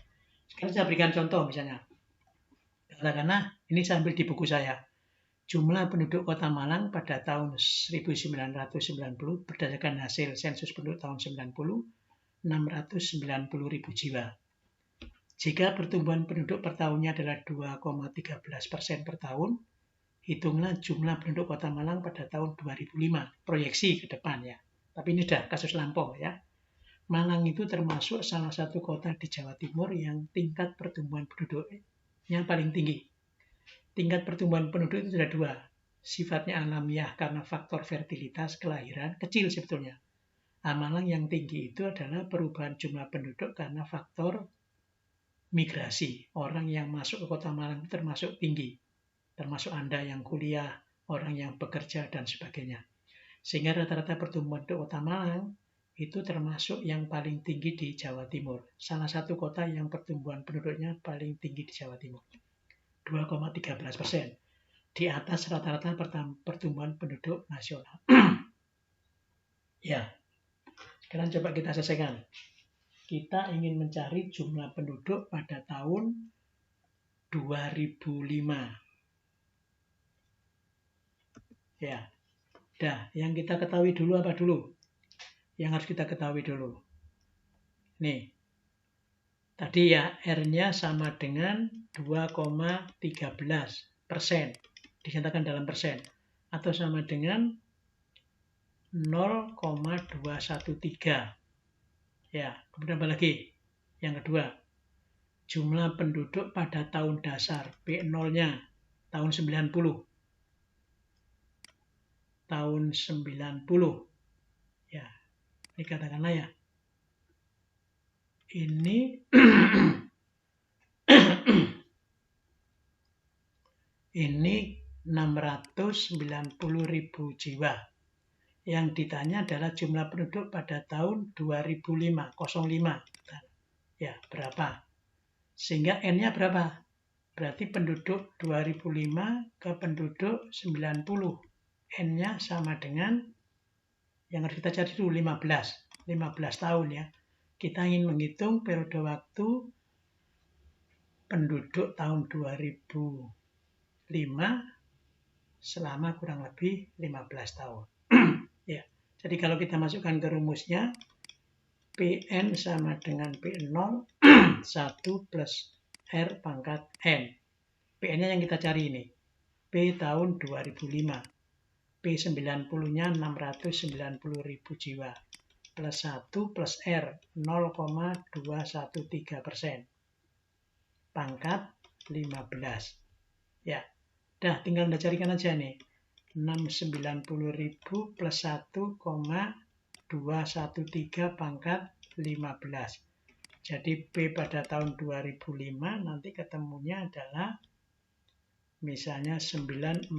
Sekarang saya berikan contoh misalnya. Katakanlah ini saya ambil di buku saya. Jumlah penduduk Kota Malang pada tahun 1990 berdasarkan hasil sensus penduduk tahun 90, 690.000 jiwa. Jika pertumbuhan penduduk per tahunnya adalah 2,13% per tahun, hitunglah jumlah penduduk Kota Malang pada tahun 2005, proyeksi ke depan ya. Tapi ini sudah kasus lampau ya. Malang itu termasuk salah satu kota di Jawa Timur yang tingkat pertumbuhan penduduknya paling tinggi. Tingkat pertumbuhan penduduk itu ada dua. Sifatnya alamiah karena faktor fertilitas kelahiran kecil sebetulnya. Malang yang tinggi itu adalah perubahan jumlah penduduk karena faktor migrasi. Orang yang masuk ke Kota Malang termasuk tinggi. Termasuk Anda yang kuliah, orang yang bekerja, dan sebagainya. Sehingga rata-rata pertumbuhan penduduk Kota Malang itu termasuk yang paling tinggi di Jawa Timur. Salah satu kota yang pertumbuhan penduduknya paling tinggi di Jawa Timur. 2,13%. Di atas rata-rata pertumbuhan penduduk nasional. Ya, sekarang coba kita selesaikan. Kita ingin mencari jumlah penduduk pada tahun 2005. Ya, dah. Yang kita ketahui dulu apa dulu? Yang harus kita ketahui dulu. Nih, tadi ya R-nya sama dengan 2,13%. Dinyatakan dalam persen. Atau sama dengan 0,213. Ya, kemudian apa lagi? Yang kedua, jumlah penduduk pada tahun dasar P0-nya tahun 90. Tahun 90. Ya, ini katakanlah ya. Ini ini 690.000 jiwa. Yang ditanya adalah jumlah penduduk pada tahun 2005, 05. Ya, berapa? Sehingga N-nya berapa? Berarti penduduk 2005 ke penduduk 90. N-nya sama dengan, yang harus kita cari dulu 15 tahun ya. Kita ingin menghitung periode waktu penduduk tahun 2005 selama kurang lebih 15 tahun. Ya, Jadi kalau kita masukkan ke rumusnya, Pn sama dengan P0, 1 plus R pangkat N. Pn-nya yang kita cari ini. P tahun 2005. P90-nya 690.000 jiwa. Plus 1 plus R, 0,213%. Pangkat 15. Ya, dah tinggal Anda carikan aja nih. 690.000 plus 1,213 pangkat 15. Jadi P pada tahun 2005 nanti ketemunya adalah misalnya 946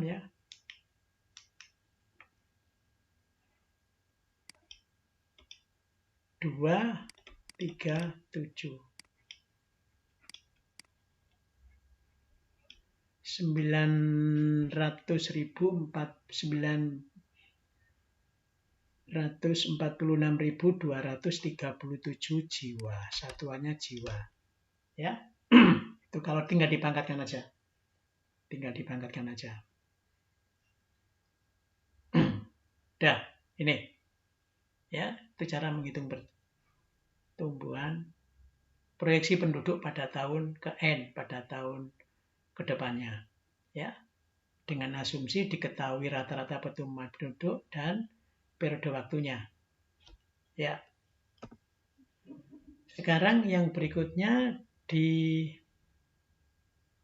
ya. 237. 946.237 jiwa. Satuannya jiwa. Ya. Itu kalau tinggal dipangkatkan aja. Tinggal dipangkatkan aja. Dah, ini. Ya, itu cara menghitung pertumbuhan proyeksi penduduk pada tahun ke N, pada tahun kedepannya. Ya. Dengan asumsi diketahui rata-rata pertumbuhan penduduk dan periode waktunya. Ya. Sekarang yang berikutnya di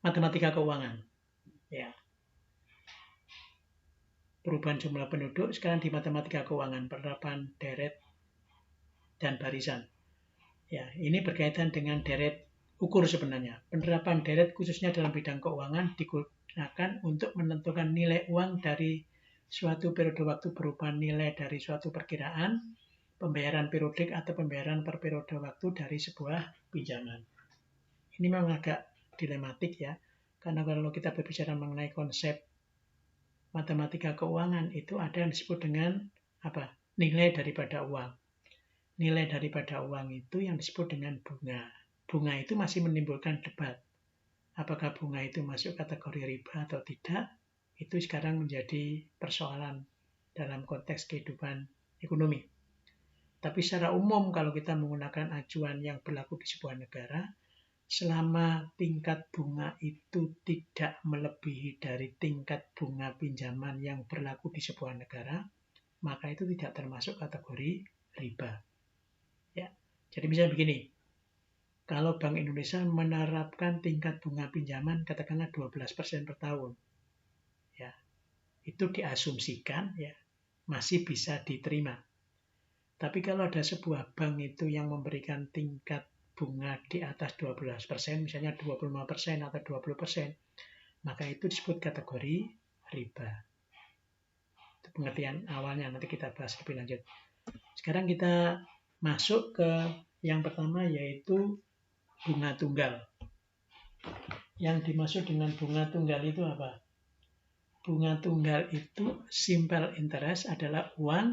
matematika keuangan. Ya. Perubahan jumlah penduduk sekarang di matematika keuangan, penerapan deret dan barisan. Ya, ini berkaitan dengan deret ukur sebenarnya. Penerapan deret khususnya dalam bidang keuangan digunakan untuk menentukan nilai uang dari suatu periode waktu berupa nilai dari suatu perkiraan, pembayaran periodik atau pembayaran per periode waktu dari sebuah pinjaman. Ini memang agak dilematik ya, karena kalau kita berbicara mengenai konsep matematika keuangan itu ada yang disebut dengan apa? Nilai daripada uang. Nilai daripada uang itu yang disebut dengan bunga. Bunga itu masih menimbulkan debat. Apakah bunga itu masuk kategori riba atau tidak? Itu sekarang menjadi persoalan dalam konteks kehidupan ekonomi. Tapi secara umum kalau kita menggunakan acuan yang berlaku di sebuah negara, selama tingkat bunga itu tidak melebihi dari tingkat bunga pinjaman yang berlaku di sebuah negara, maka itu tidak termasuk kategori riba. Ya, jadi misalnya begini, kalau Bank Indonesia menerapkan tingkat bunga pinjaman katakanlah 12% per tahun, ya, itu diasumsikan ya masih bisa diterima. Tapi kalau ada sebuah bank itu yang memberikan tingkat bunga di atas 12%, misalnya 25% atau 20%, maka itu disebut kategori riba. Itu pengertian awalnya, nanti kita bahas lebih lanjut. Sekarang kita masuk ke yang pertama yaitu bunga tunggal. Yang dimaksud dengan bunga tunggal itu apa? Bunga tunggal itu simple interest adalah uang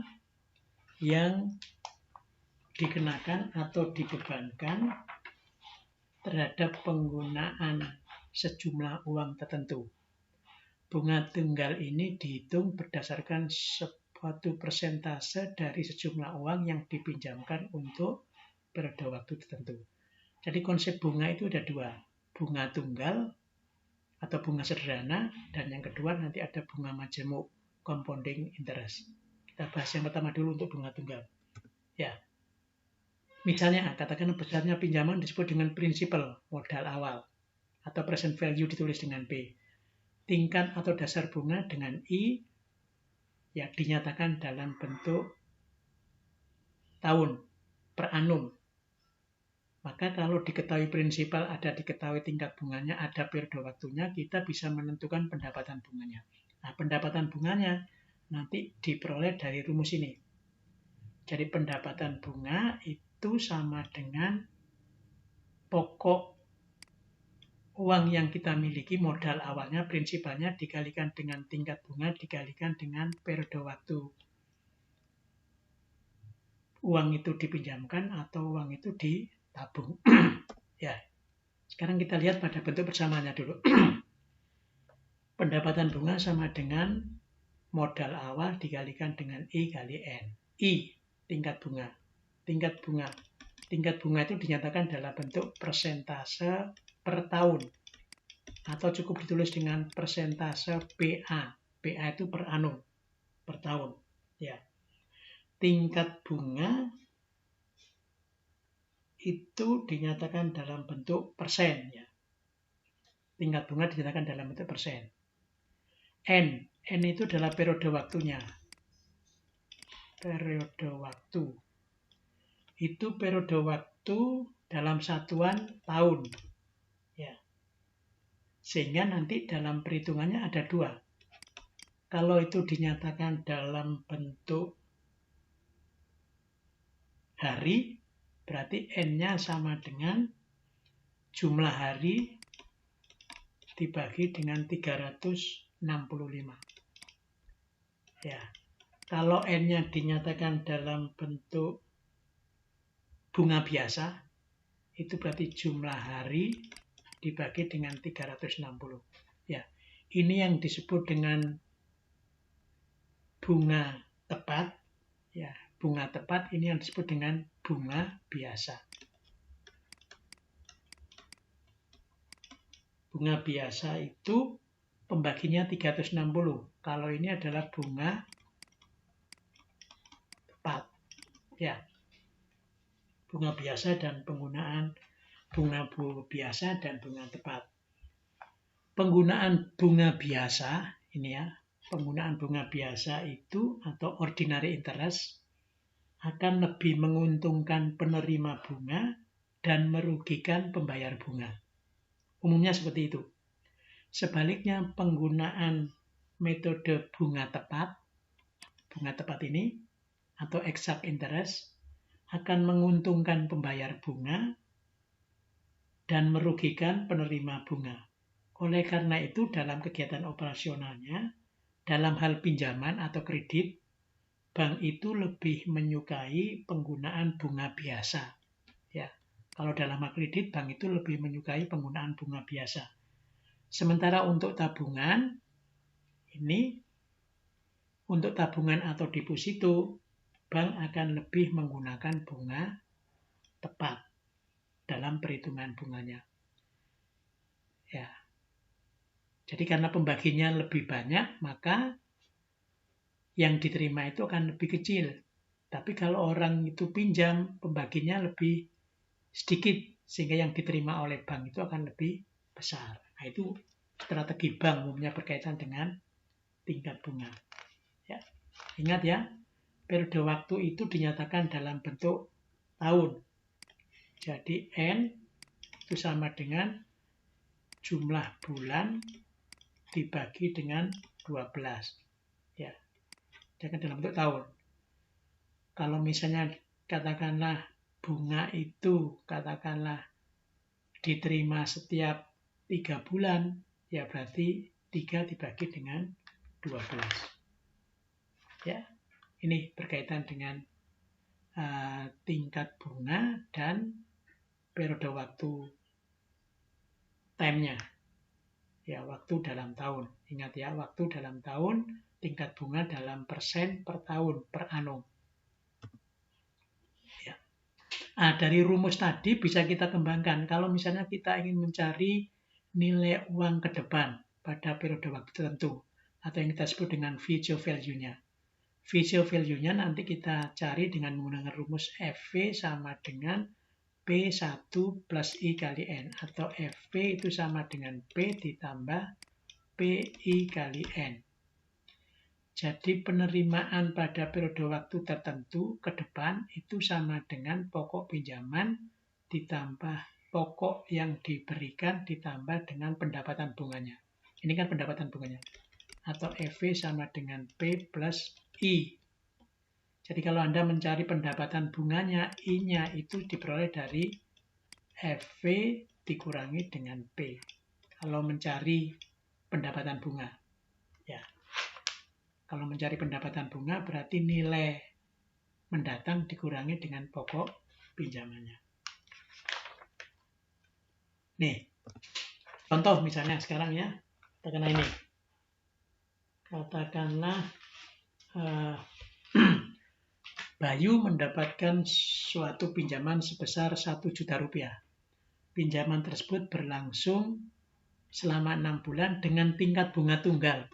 yang dikenakan atau dibebankan terhadap penggunaan sejumlah uang tertentu. Bunga tunggal ini dihitung berdasarkan suatu persentase dari sejumlah uang yang dipinjamkan untuk periode waktu tertentu. Jadi konsep bunga itu ada dua, bunga tunggal atau bunga sederhana, dan yang kedua nanti ada bunga majemuk, compounding interest. Kita bahas yang pertama dulu untuk bunga tunggal. Ya, misalnya katakan besarnya pinjaman disebut dengan prinsipal, modal awal, atau present value ditulis dengan P. Tingkat atau dasar bunga dengan I, ya dinyatakan dalam bentuk tahun per annum. Maka kalau diketahui prinsipal, ada diketahui tingkat bunganya, ada periode waktunya, kita bisa menentukan pendapatan bunganya. Nah, pendapatan bunganya nanti diperoleh dari rumus ini. Jadi pendapatan bunga itu sama dengan pokok uang yang kita miliki, modal awalnya, prinsipalnya dikalikan dengan tingkat bunga, dikalikan dengan periode waktu uang itu dipinjamkan atau uang itu ditabung. Ya, sekarang kita lihat pada bentuk persamaannya dulu. Pendapatan bunga sama dengan modal awal dikalikan dengan I kali N. I, tingkat bunga. Tingkat bunga itu dinyatakan dalam bentuk persentase per tahun. Atau cukup ditulis dengan persentase PA. PA itu per annum, per tahun. Ya. Tingkat bunga itu dinyatakan dalam bentuk persen. Ya. Tingkat bunga dinyatakan dalam bentuk persen. N itu adalah periode waktunya. Periode waktu. Itu periode waktu dalam satuan tahun. Ya. Sehingga nanti dalam perhitungannya ada dua. Kalau itu dinyatakan dalam bentuk hari, berarti N-nya sama dengan jumlah hari dibagi dengan 365. Ya. Kalau N-nya dinyatakan dalam bentuk bunga biasa, itu berarti jumlah hari dibagi dengan 360. Ya, ini yang disebut dengan bunga tepat. Ya, bunga tepat ini yang disebut dengan bunga biasa. Bunga biasa itu pembaginya 360. Kalau ini adalah bunga tepat. Ya. Bunga biasa dan penggunaan bunga biasa dan bunga tepat. Penggunaan bunga biasa ini ya, penggunaan bunga biasa itu atau ordinary interest akan lebih menguntungkan penerima bunga dan merugikan pembayar bunga. Umumnya seperti itu. Sebaliknya penggunaan metode bunga tepat ini atau exact interest akan menguntungkan pembayar bunga dan merugikan penerima bunga. Oleh karena itu, dalam kegiatan operasionalnya, dalam hal pinjaman atau kredit, bank itu lebih menyukai penggunaan bunga biasa. Ya, kalau dalam hal kredit, bank itu lebih menyukai penggunaan bunga biasa. Sementara untuk tabungan, ini untuk tabungan atau deposito, bank akan lebih menggunakan bunga tepat dalam perhitungan bunganya. Ya. Jadi karena pembaginya lebih banyak, maka yang diterima itu akan lebih kecil. Tapi kalau orang itu pinjam, pembaginya lebih sedikit, sehingga yang diterima oleh bank itu akan lebih besar. Nah, itu strategi bank umumnya berkaitan dengan tingkat bunga. Ya. Ingat ya, periode waktu itu dinyatakan dalam bentuk tahun. Jadi N itu sama dengan jumlah bulan dibagi dengan 12. Ya, jadi dalam bentuk tahun. Kalau misalnya katakanlah bunga itu katakanlah diterima setiap 3 bulan, ya berarti 3 dibagi dengan 12. Ya, ini berkaitan dengan tingkat bunga dan periode waktu time-nya. Ya, waktu dalam tahun. Ingat ya, waktu dalam tahun, tingkat bunga dalam persen per tahun, per annum. Ya. Nah, dari rumus tadi bisa kita kembangkan. Kalau misalnya kita ingin mencari nilai uang ke depan pada periode waktu tertentu, atau yang kita sebut dengan future value-nya. Future value-nya nanti kita cari dengan menggunakan rumus FV sama dengan P1 plus I kali N. Atau FV itu sama dengan P ditambah PI kali N. Jadi penerimaan pada periode waktu tertentu ke depan itu sama dengan pokok pinjaman ditambah pokok yang diberikan ditambah dengan pendapatan bunganya. Ini kan pendapatan bunganya. Atau FV sama dengan P plus I. Jadi kalau Anda mencari pendapatan bunganya, I-nya itu diperoleh dari FV dikurangi dengan P. Kalau mencari pendapatan bunga. Ya. Kalau mencari pendapatan bunga berarti nilai mendatang dikurangi dengan pokok pinjamannya. Nih, contoh misalnya sekarang ya, katakanlah ini. Katakanlah Bayu mendapatkan suatu pinjaman sebesar 1 juta rupiah. Pinjaman tersebut berlangsung selama 6 bulan dengan tingkat bunga tunggal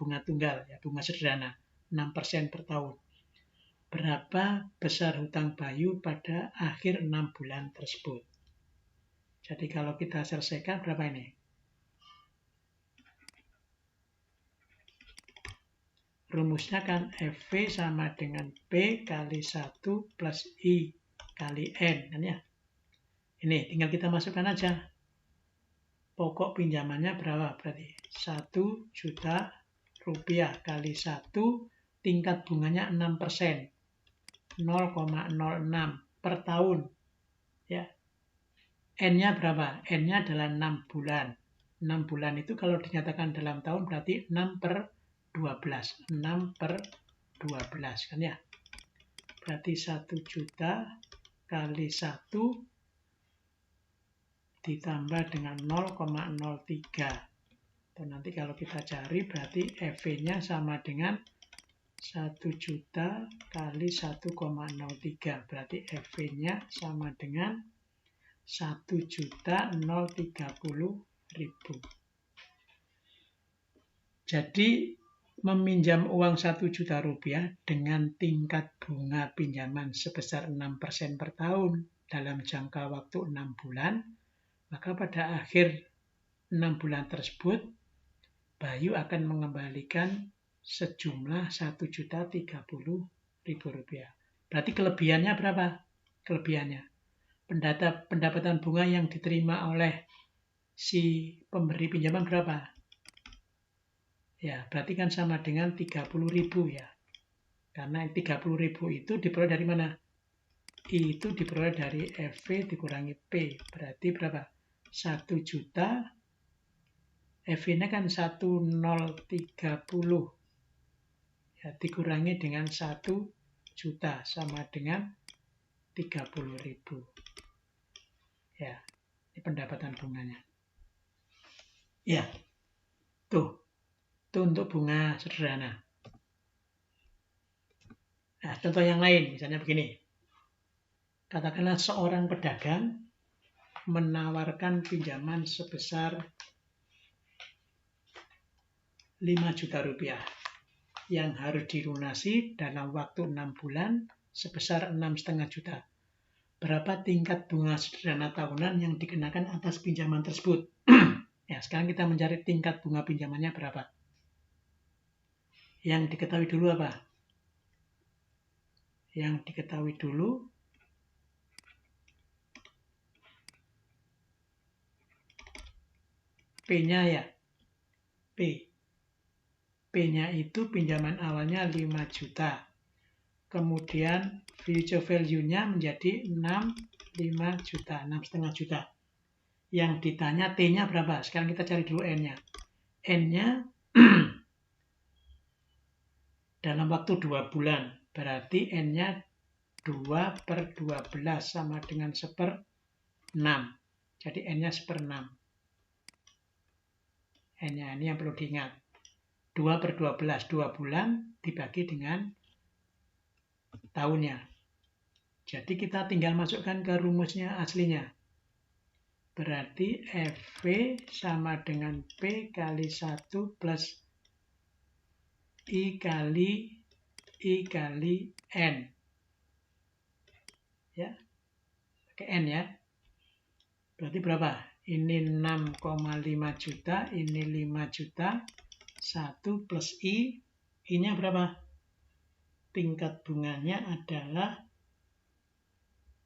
ya, bunga sederhana 6% per tahun. Berapa besar hutang Bayu pada akhir 6 bulan tersebut? Jadi kalau kita selesaikan berapa ini? Rumusnya kan FV sama dengan P kali 1 plus I kali N, kan ya? Ini tinggal kita masukkan aja. Pokok pinjamannya berapa berarti? 1 juta rupiah kali 1, tingkat bunganya 6%. 0,06 per tahun. Ya. N-nya berapa? N-nya adalah 6 bulan. 6 bulan itu kalau dinyatakan dalam tahun berarti 6/12. 6/12 kan ya. Berarti 1 juta kali 1 ditambah dengan 0,03. Atau nanti kalau kita cari berarti EV-nya sama dengan 1 juta kali 1,03. Berarti EV-nya sama dengan 1.030.000. Jadi meminjam uang 1 juta rupiah dengan tingkat bunga pinjaman sebesar 6% per tahun dalam jangka waktu 6 bulan, maka pada akhir 6 bulan tersebut, Bayu akan mengembalikan sejumlah 1.030.000 rupiah. Berarti kelebihannya berapa? Kelebihannya. Pendapatan bunga yang diterima oleh si pemberi pinjaman berapa? Ya, berarti kan sama dengan 30.000 ya. Karena 30.000 itu diperoleh dari mana? Itu diperoleh dari FV dikurangi P. Berarti berapa? 1 juta. FV-nya kan 1.030. Ya, dikurangi dengan 1 juta sama dengan 30.000. Ya, ini pendapatan bunganya. Ya, tuh. Itu untuk bunga sederhana. Nah, contoh yang lain, misalnya begini. Katakanlah seorang pedagang menawarkan pinjaman sebesar 5 juta rupiah yang harus dilunasi dalam waktu 6 bulan sebesar 6,5 juta. Berapa tingkat bunga sederhana tahunan yang dikenakan atas pinjaman tersebut? Ya, sekarang kita mencari tingkat bunga pinjamannya berapa. Yang diketahui dulu apa? Yang diketahui dulu P-nya ya. P. P-nya itu pinjaman awalnya 5 juta. Kemudian future value-nya menjadi 5 juta, 6,5 juta. Yang ditanya T-nya berapa? Sekarang kita cari dulu N-nya. N-nya dalam waktu 2 bulan. Berarti N-nya 2/12 sama dengan 1/6. Jadi N-nya 1/6. N-nya ini yang perlu diingat. 2/12, 2 bulan dibagi dengan tahunnya. Jadi kita tinggal masukkan ke rumusnya aslinya. Berarti FV sama dengan P kali 1 plus I kali N. Ya, pakai N ya. Berarti berapa? Ini 6,5 juta, ini 5 juta, 1 plus I. I-nya berapa? Tingkat bunganya adalah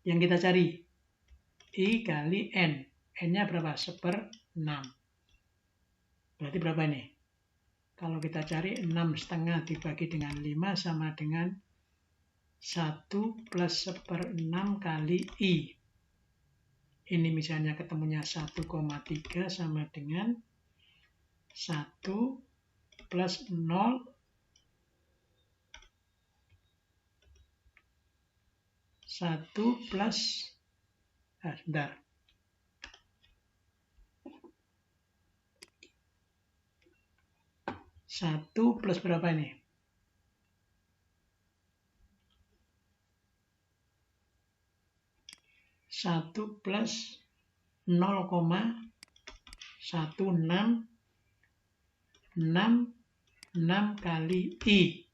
yang kita cari. I kali N. N-nya berapa? 1/6. Berarti berapa ini? Kalau kita cari 6,5 dibagi dengan 5 sama dengan 1 plus 1/6 kali I. Ini misalnya ketemunya 1,3 sama dengan 1 plus 0 1 plus sebentar. 1 plus berapa ini? 1 plus 0,1666 kali I.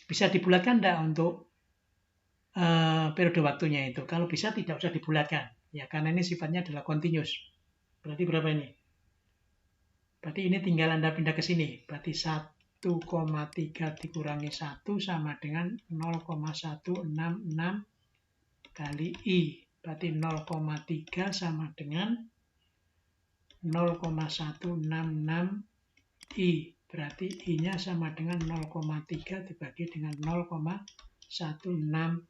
Bisa dibulatkan enggak untuk periode waktunya itu? Kalau bisa tidak usah dibulatkan. Ya, karena ini sifatnya adalah continuous. Berarti berapa ini? Berarti ini tinggal Anda pindah ke sini. Berarti 1,3 dikurangi 1 sama dengan 0,166 kali I. Berarti 0,3 sama dengan 0,166 I. Berarti I-nya sama dengan 0,3 dibagi dengan 0,166.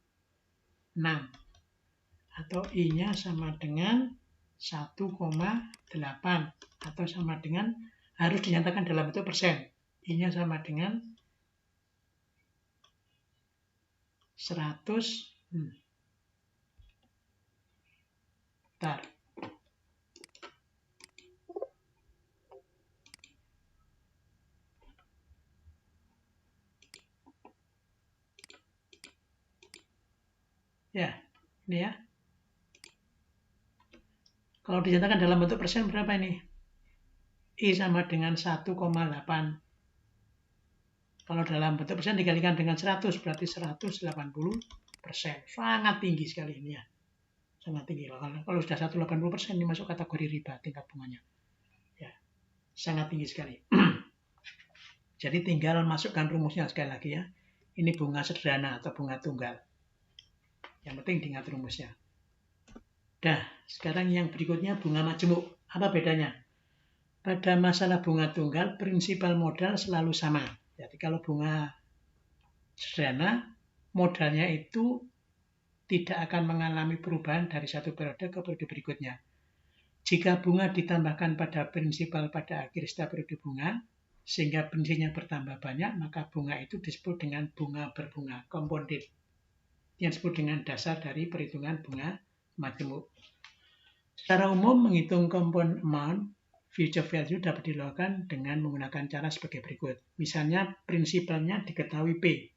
Atau I-nya sama dengan 1,8. Atau sama dengan, harus dinyatakan dalam bentuk persen. I-nya sama dengan 100. Bentar. Ya, ini ya. Kalau dinyatakan dalam bentuk persen berapa ini? I sama dengan 1,8. Kalau dalam bentuk persen dikalikan dengan 100, berarti 180%. Sangat tinggi sekali ini ya. Sangat tinggi. Kalau sudah 180% ini masuk kategori riba tingkat bunganya. Ya, sangat tinggi sekali. Jadi tinggal masukkan rumusnya sekali lagi ya. Ini bunga sederhana atau bunga tunggal. Yang penting diingat rumusnya. Dah, sekarang yang berikutnya bunga majemuk. Apa bedanya? Pada masalah bunga tunggal, prinsipal modal selalu sama. Jadi kalau bunga sederhana, modalnya itu tidak akan mengalami perubahan dari satu periode ke periode berikutnya. Jika bunga ditambahkan pada prinsipal pada akhir setiap periode bunga, sehingga prinsipnya bertambah banyak, maka bunga itu disebut dengan bunga berbunga, compounded. Yang disebut dengan dasar dari perhitungan bunga majemuk. Secara umum, menghitung compound amount future value dapat dilakukan dengan menggunakan cara sebagai berikut. Misalnya, prinsipalnya diketahui P.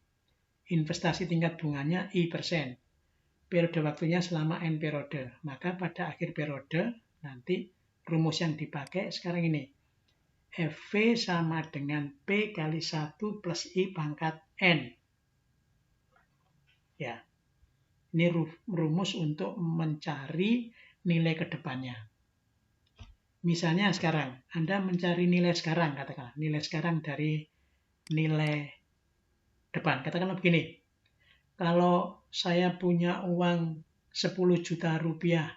Investasi tingkat bunganya I%. Periode waktunya selama N periode. Maka pada akhir periode, nanti rumus yang dipakai sekarang ini. FV sama dengan P kali 1 plus I pangkat N. Ya, ini rumus untuk mencari nilai ke depannya. Misalnya sekarang, Anda mencari nilai sekarang, katakanlah. Nilai sekarang dari nilai depan. Katakanlah begini, kalau saya punya uang 10 juta rupiah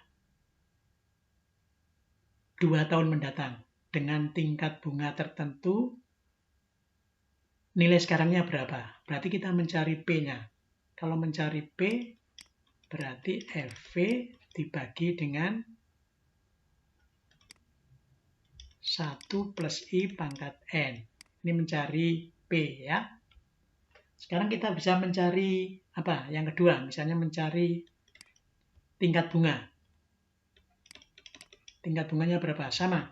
2 tahun mendatang, dengan tingkat bunga tertentu, nilai sekarangnya berapa? Berarti kita mencari P-nya. Kalau mencari P, berarti FV dibagi dengan 1 plus I pangkat N. Ini mencari P ya. Sekarang kita bisa mencari apa? Yang kedua, misalnya mencari tingkat bunga. Tingkat bunganya berapa? Sama.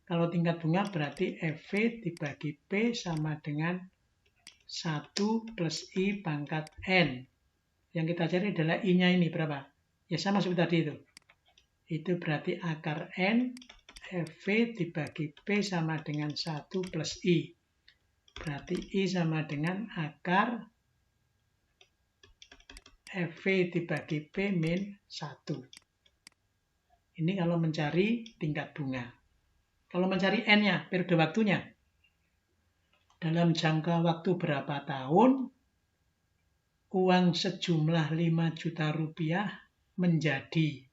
Kalau tingkat bunga berarti FV dibagi P sama dengan 1 plus I pangkat N. Yang kita cari adalah I-nya ini berapa? Ya sama seperti tadi itu. Itu berarti akar N FV dibagi P sama dengan 1 plus I. Berarti I sama dengan akar FV dibagi P min 1. Ini kalau mencari tingkat bunga. Kalau mencari N-nya, periode waktunya. Dalam jangka waktu berapa tahun, uang sejumlah 5 juta rupiah menjadi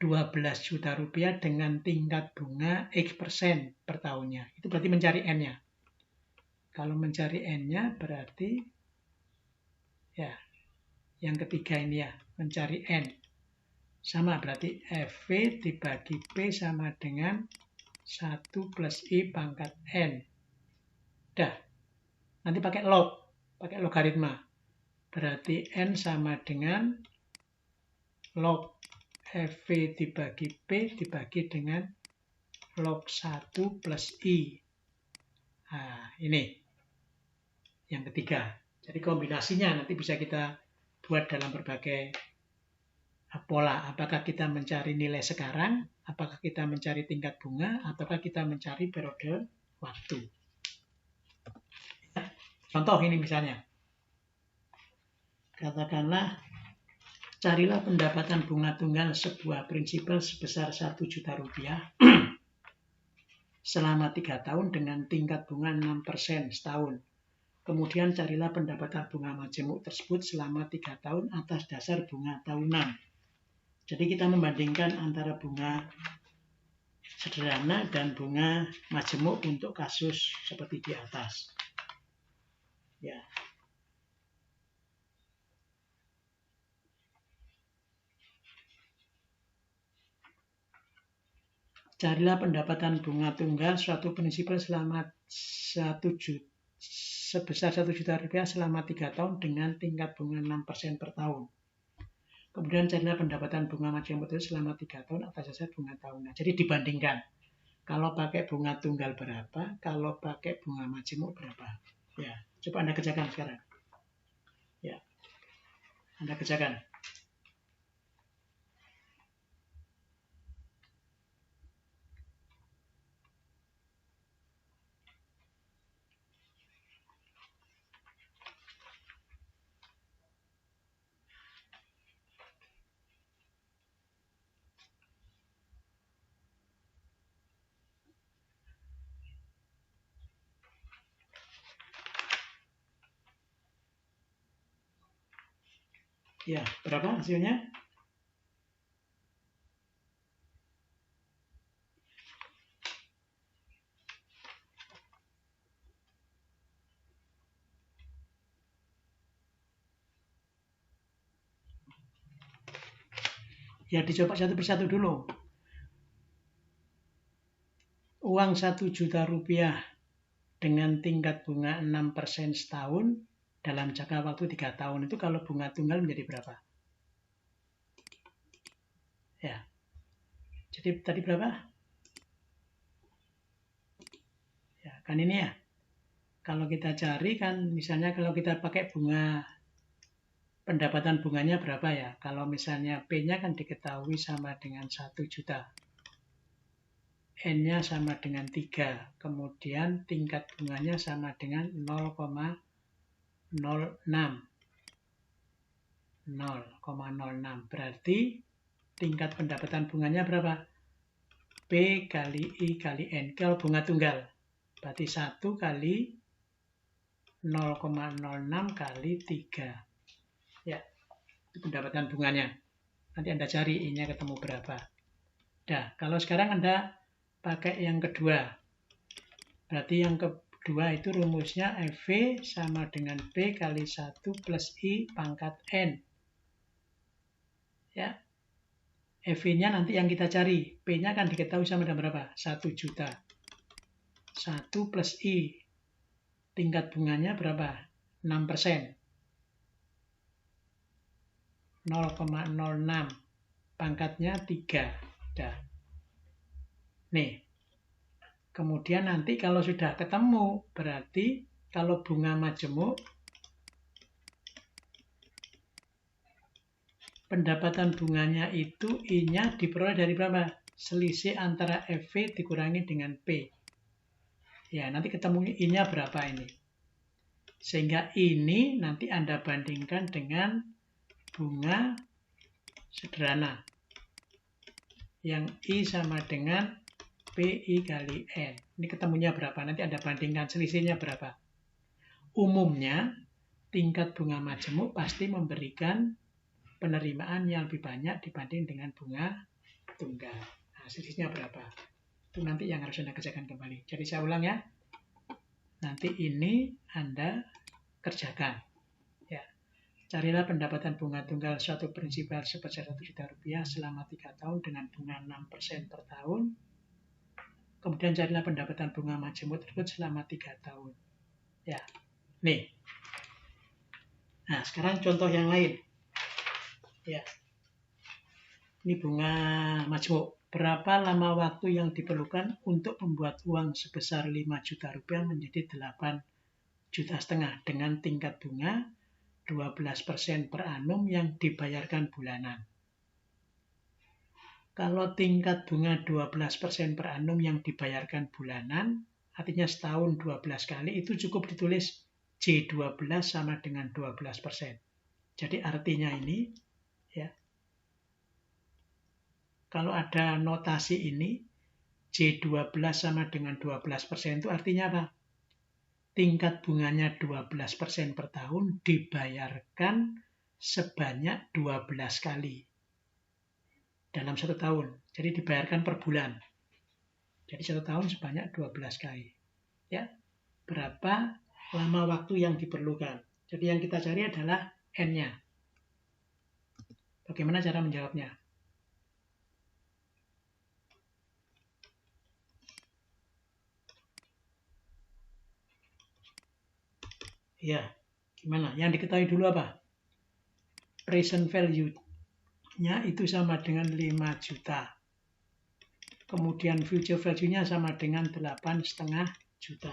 12 juta rupiah dengan tingkat bunga X% per tahunnya. Itu berarti mencari N-nya. Kalau mencari N-nya berarti ya yang ketiga ini ya, mencari N. Sama berarti FV dibagi P sama dengan 1 plus I pangkat N. Dah. Nanti pakai log, pakai logaritma. Berarti N sama dengan log FV dibagi P dibagi dengan log 1 plus I. Nah, ini yang ketiga. Jadi kombinasinya nanti bisa kita buat dalam berbagai pola. Apakah kita mencari nilai sekarang, apakah kita mencari tingkat bunga, ataukah kita mencari periode waktu. Contoh ini misalnya. Katakanlah, carilah pendapatan bunga tunggal sebuah prinsipal sebesar 1 juta rupiah selama 3 tahun dengan tingkat bunga 6% setahun. Kemudian carilah pendapatan bunga majemuk tersebut selama 3 tahun atas dasar bunga tahunan. Jadi kita membandingkan antara bunga sederhana dan bunga majemuk untuk kasus seperti di atas. Ya. Carilah pendapatan bunga tunggal suatu prinsipal selama sebesar 1 juta rupiah selama 3 tahun dengan tingkat bunga 6% per tahun. Kemudian carilah pendapatan bunga majemuk itu selama 3 tahun atas dasar bunga tahunan. Jadi dibandingkan. Kalau pakai bunga tunggal berapa, kalau pakai bunga majemuk berapa. Ya, coba Anda kerjakan sekarang. Ya, Anda kerjakan. Ya, berapa hasilnya? Ya, dicoba satu persatu dulu. Uang 1 juta rupiah dengan tingkat bunga 6% setahun dalam jangka waktu 3 tahun itu kalau bunga tunggal menjadi berapa? Ya. Jadi tadi berapa? Ya, kan ini ya. Kalau kita cari kan misalnya kalau kita pakai bunga pendapatan bunganya berapa ya? Kalau misalnya P-nya kan diketahui sama dengan 1 juta. N-nya sama dengan 3. Kemudian tingkat bunganya sama dengan 0,06. 0,06. Berarti tingkat pendapatan bunganya berapa? P kali I kali N. Kalau bunga tunggal. Berarti 1 kali 0,06 kali 3. Ya, itu pendapatan bunganya. Nanti Anda cari I-nya ketemu berapa. Nah, kalau sekarang Anda pakai yang kedua. Berarti yang kedua itu rumusnya FV sama dengan P kali 1 plus I pangkat N. Ya. FV-nya nanti yang kita cari. P-nya kan diketahui sama dengan berapa? 1 juta. 1 plus I. Tingkat bunganya berapa? 6%. 0,06. Pangkatnya 3. Dah. Nih. Kemudian nanti kalau sudah ketemu, berarti kalau bunga majemuk, pendapatan bunganya itu I-nya diperoleh dari berapa? Selisih antara FV dikurangi dengan P. Ya, nanti ketemu I-nya berapa ini. Sehingga ini nanti Anda bandingkan dengan bunga sederhana. Yang I sama dengan PI kali N. Ini ketemunya berapa? Nanti Anda bandingkan selisihnya berapa. Umumnya, tingkat bunga majemuk pasti memberikan penerimaan yang lebih banyak dibanding dengan bunga tunggal. Nah, selisihnya berapa? Itu nanti yang harus Anda kerjakan kembali. Jadi saya ulang ya. Nanti ini Anda kerjakan. Ya. Carilah pendapatan bunga tunggal suatu prinsipal sebesar 1 juta rupiah selama 3 tahun dengan bunga 6% per tahun. Kemudian carilah pendapatan bunga majemuk tersebut selama 3 tahun. Ya, nih. Nah, sekarang contoh yang lain. Ya, ini bunga majemuk. Berapa lama waktu yang diperlukan untuk membuat uang sebesar 5 juta rupiah menjadi 8 juta setengah dengan tingkat bunga 12% per annum yang dibayarkan bulanan. Kalau tingkat bunga 12% per annum yang dibayarkan bulanan, artinya setahun 12 kali, itu cukup ditulis J12 sama dengan 12%. Jadi artinya ini, ya, kalau ada notasi ini, J12 sama dengan 12% itu artinya apa? Tingkat bunganya 12% per tahun dibayarkan sebanyak 12 kali dalam 1 tahun. Jadi dibayarkan per bulan. Jadi 1 tahun sebanyak 12 kali. Ya, berapa lama waktu yang diperlukan. Jadi yang kita cari adalah N-nya. Bagaimana cara menjawabnya? Ya, gimana? Yang diketahui dulu apa? Present value-nya itu sama dengan 5 juta. Kemudian future value-nya sama dengan 8,5 juta.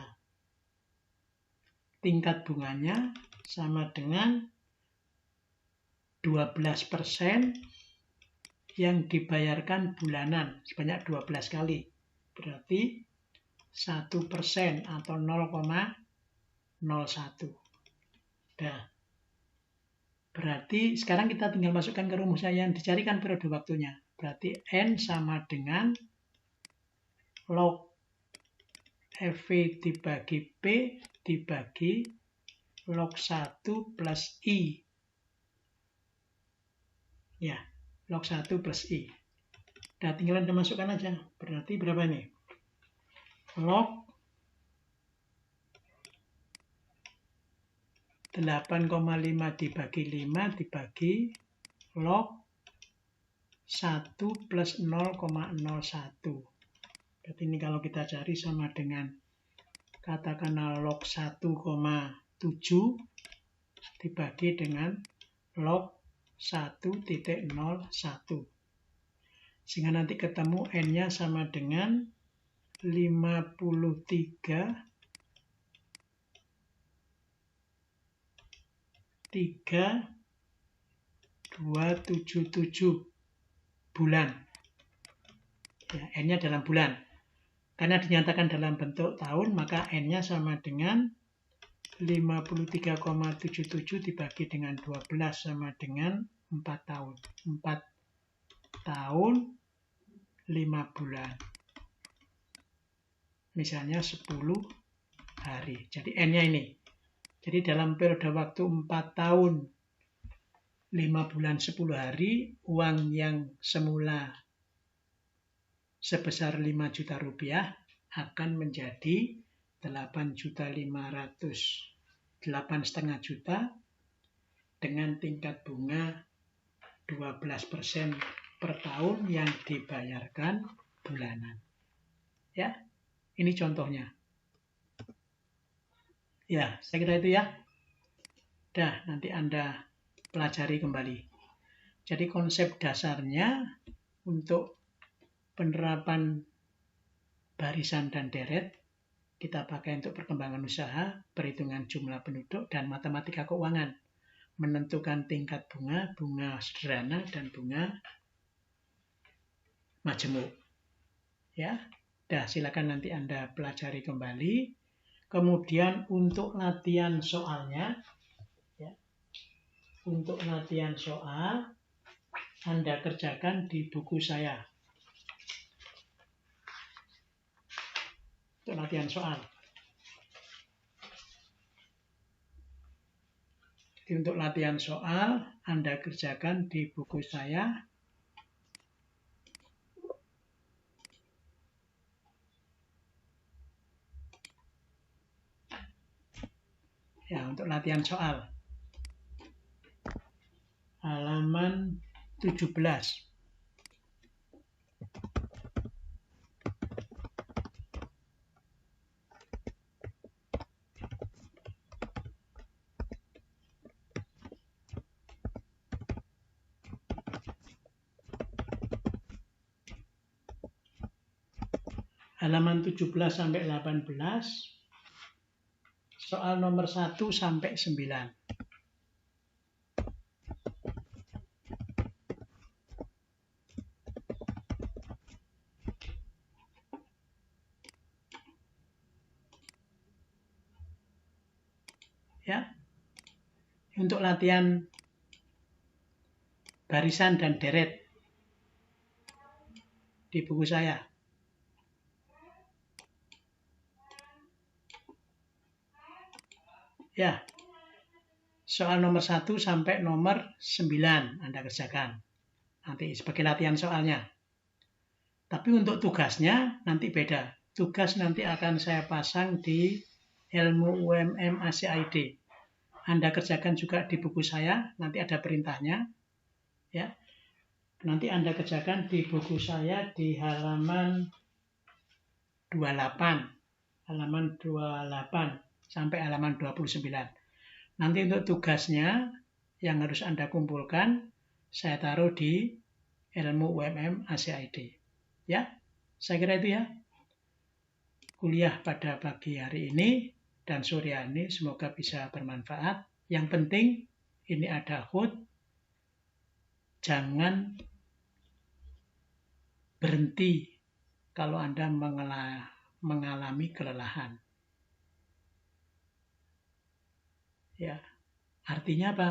Tingkat bunganya sama dengan 12% yang dibayarkan bulanan sebanyak 12 kali. Berarti 1% atau 0,01. Nah, berarti sekarang kita tinggal masukkan ke rumusnya yang dicarikan periode waktunya. Berarti N sama dengan log FV dibagi P dibagi log 1 plus I. Ya, log 1 plus I. Nah, tinggal Anda masukkan aja. Berarti berapa ini? Log 8,5 dibagi 5 dibagi log 1 plus 0,01. Berarti ini kalau kita cari sama dengan katakanlah log 1,7 dibagi dengan log 1,01. Sehingga nanti ketemu N-nya sama dengan 53,277 bulan. Ya, N-nya dalam bulan. Karena dinyatakan dalam bentuk tahun, maka N-nya sama dengan 53,77 dibagi dengan 12 sama dengan 4 tahun. 4 tahun 5 bulan. Misalnya 10 hari. Jadi N-nya ini. Jadi dalam periode waktu 4 tahun 5 bulan 10 hari, uang yang semula sebesar 5 juta rupiah akan menjadi 8,5 juta dengan tingkat bunga 12% per tahun yang dibayarkan bulanan. Ya, ini contohnya. Ya, saya kira itu ya. Dah, nanti Anda pelajari kembali. Jadi konsep dasarnya untuk penerapan barisan dan deret kita pakai untuk perkembangan usaha, perhitungan jumlah penduduk, dan matematika keuangan. Menentukan tingkat bunga, bunga sederhana, dan bunga majemuk. Ya, dah silakan nanti Anda pelajari kembali. Kemudian untuk latihan soalnya, ya, untuk latihan soal Anda kerjakan di buku saya. Untuk latihan soal. Jadi untuk latihan soal Anda kerjakan di buku saya. Ya, untuk latihan soal. Halaman 17. Halaman 17 sampai 18, soal nomor 1 sampai 9. untuk latihan barisan dan deret di buku saya. Ya, soal nomor 1 sampai nomor 9 Anda kerjakan. Nanti sebagai latihan soalnya. Tapi untuk tugasnya nanti beda. Tugas nanti akan saya pasang di ilmu UMM ACID. Anda kerjakan juga di buku saya, nanti ada perintahnya. Ya. Nanti Anda kerjakan di buku saya di halaman 28. Halaman 28 sampai halaman 29. Nanti untuk tugasnya yang harus Anda kumpulkan, saya taruh di ilmu UMM ACID. Ya, saya kira itu ya. Kuliah pada pagi hari ini dan sore hari ini semoga bisa bermanfaat. Yang penting ini ada HUT, jangan berhenti kalau Anda mengalami kelelahan. Ya, artinya apa?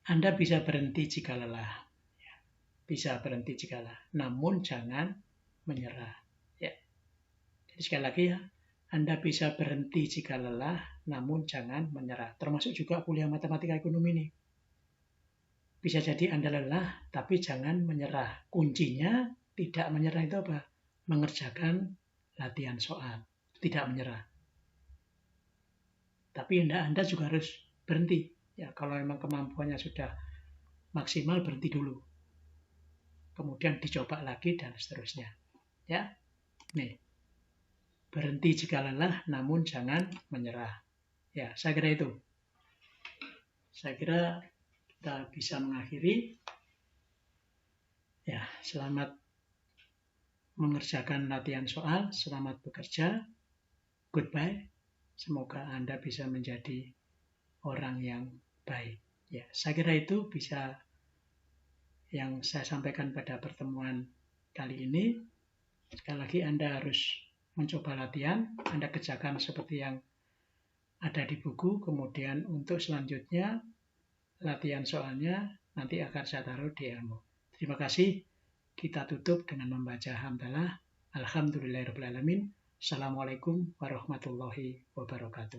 Anda bisa berhenti jika lelah. Ya, bisa berhenti jika lelah, namun jangan menyerah. Ya. Jadi sekali lagi ya, Anda bisa berhenti jika lelah, namun jangan menyerah. Termasuk juga kuliah matematika ekonomi ini. Bisa jadi Anda lelah, tapi jangan menyerah. Kuncinya tidak menyerah itu apa? Mengerjakan latihan soal. Tidak menyerah. Tapi Anda juga harus berhenti. Ya, kalau memang kemampuannya sudah maksimal, berhenti dulu. Kemudian dicoba lagi dan seterusnya. Ya, nih. Berhenti jika lelah, namun jangan menyerah. Ya, saya kira itu. Saya kira kita bisa mengakhiri. Ya, selamat mengerjakan latihan soal, selamat bekerja. Goodbye. Semoga Anda bisa menjadi orang yang baik. Ya, saya kira itu bisa yang saya sampaikan pada pertemuan kali ini. Sekali lagi Anda harus mencoba latihan, Anda kerjakan seperti yang ada di buku, kemudian untuk selanjutnya latihan soalnya nanti akan saya taruh di ilmu. Terima kasih. Kita tutup dengan membaca hamdalah. Alhamdulillahirrahmanirrahim. Assalamualaikum warahmatullahi wabarakatuh.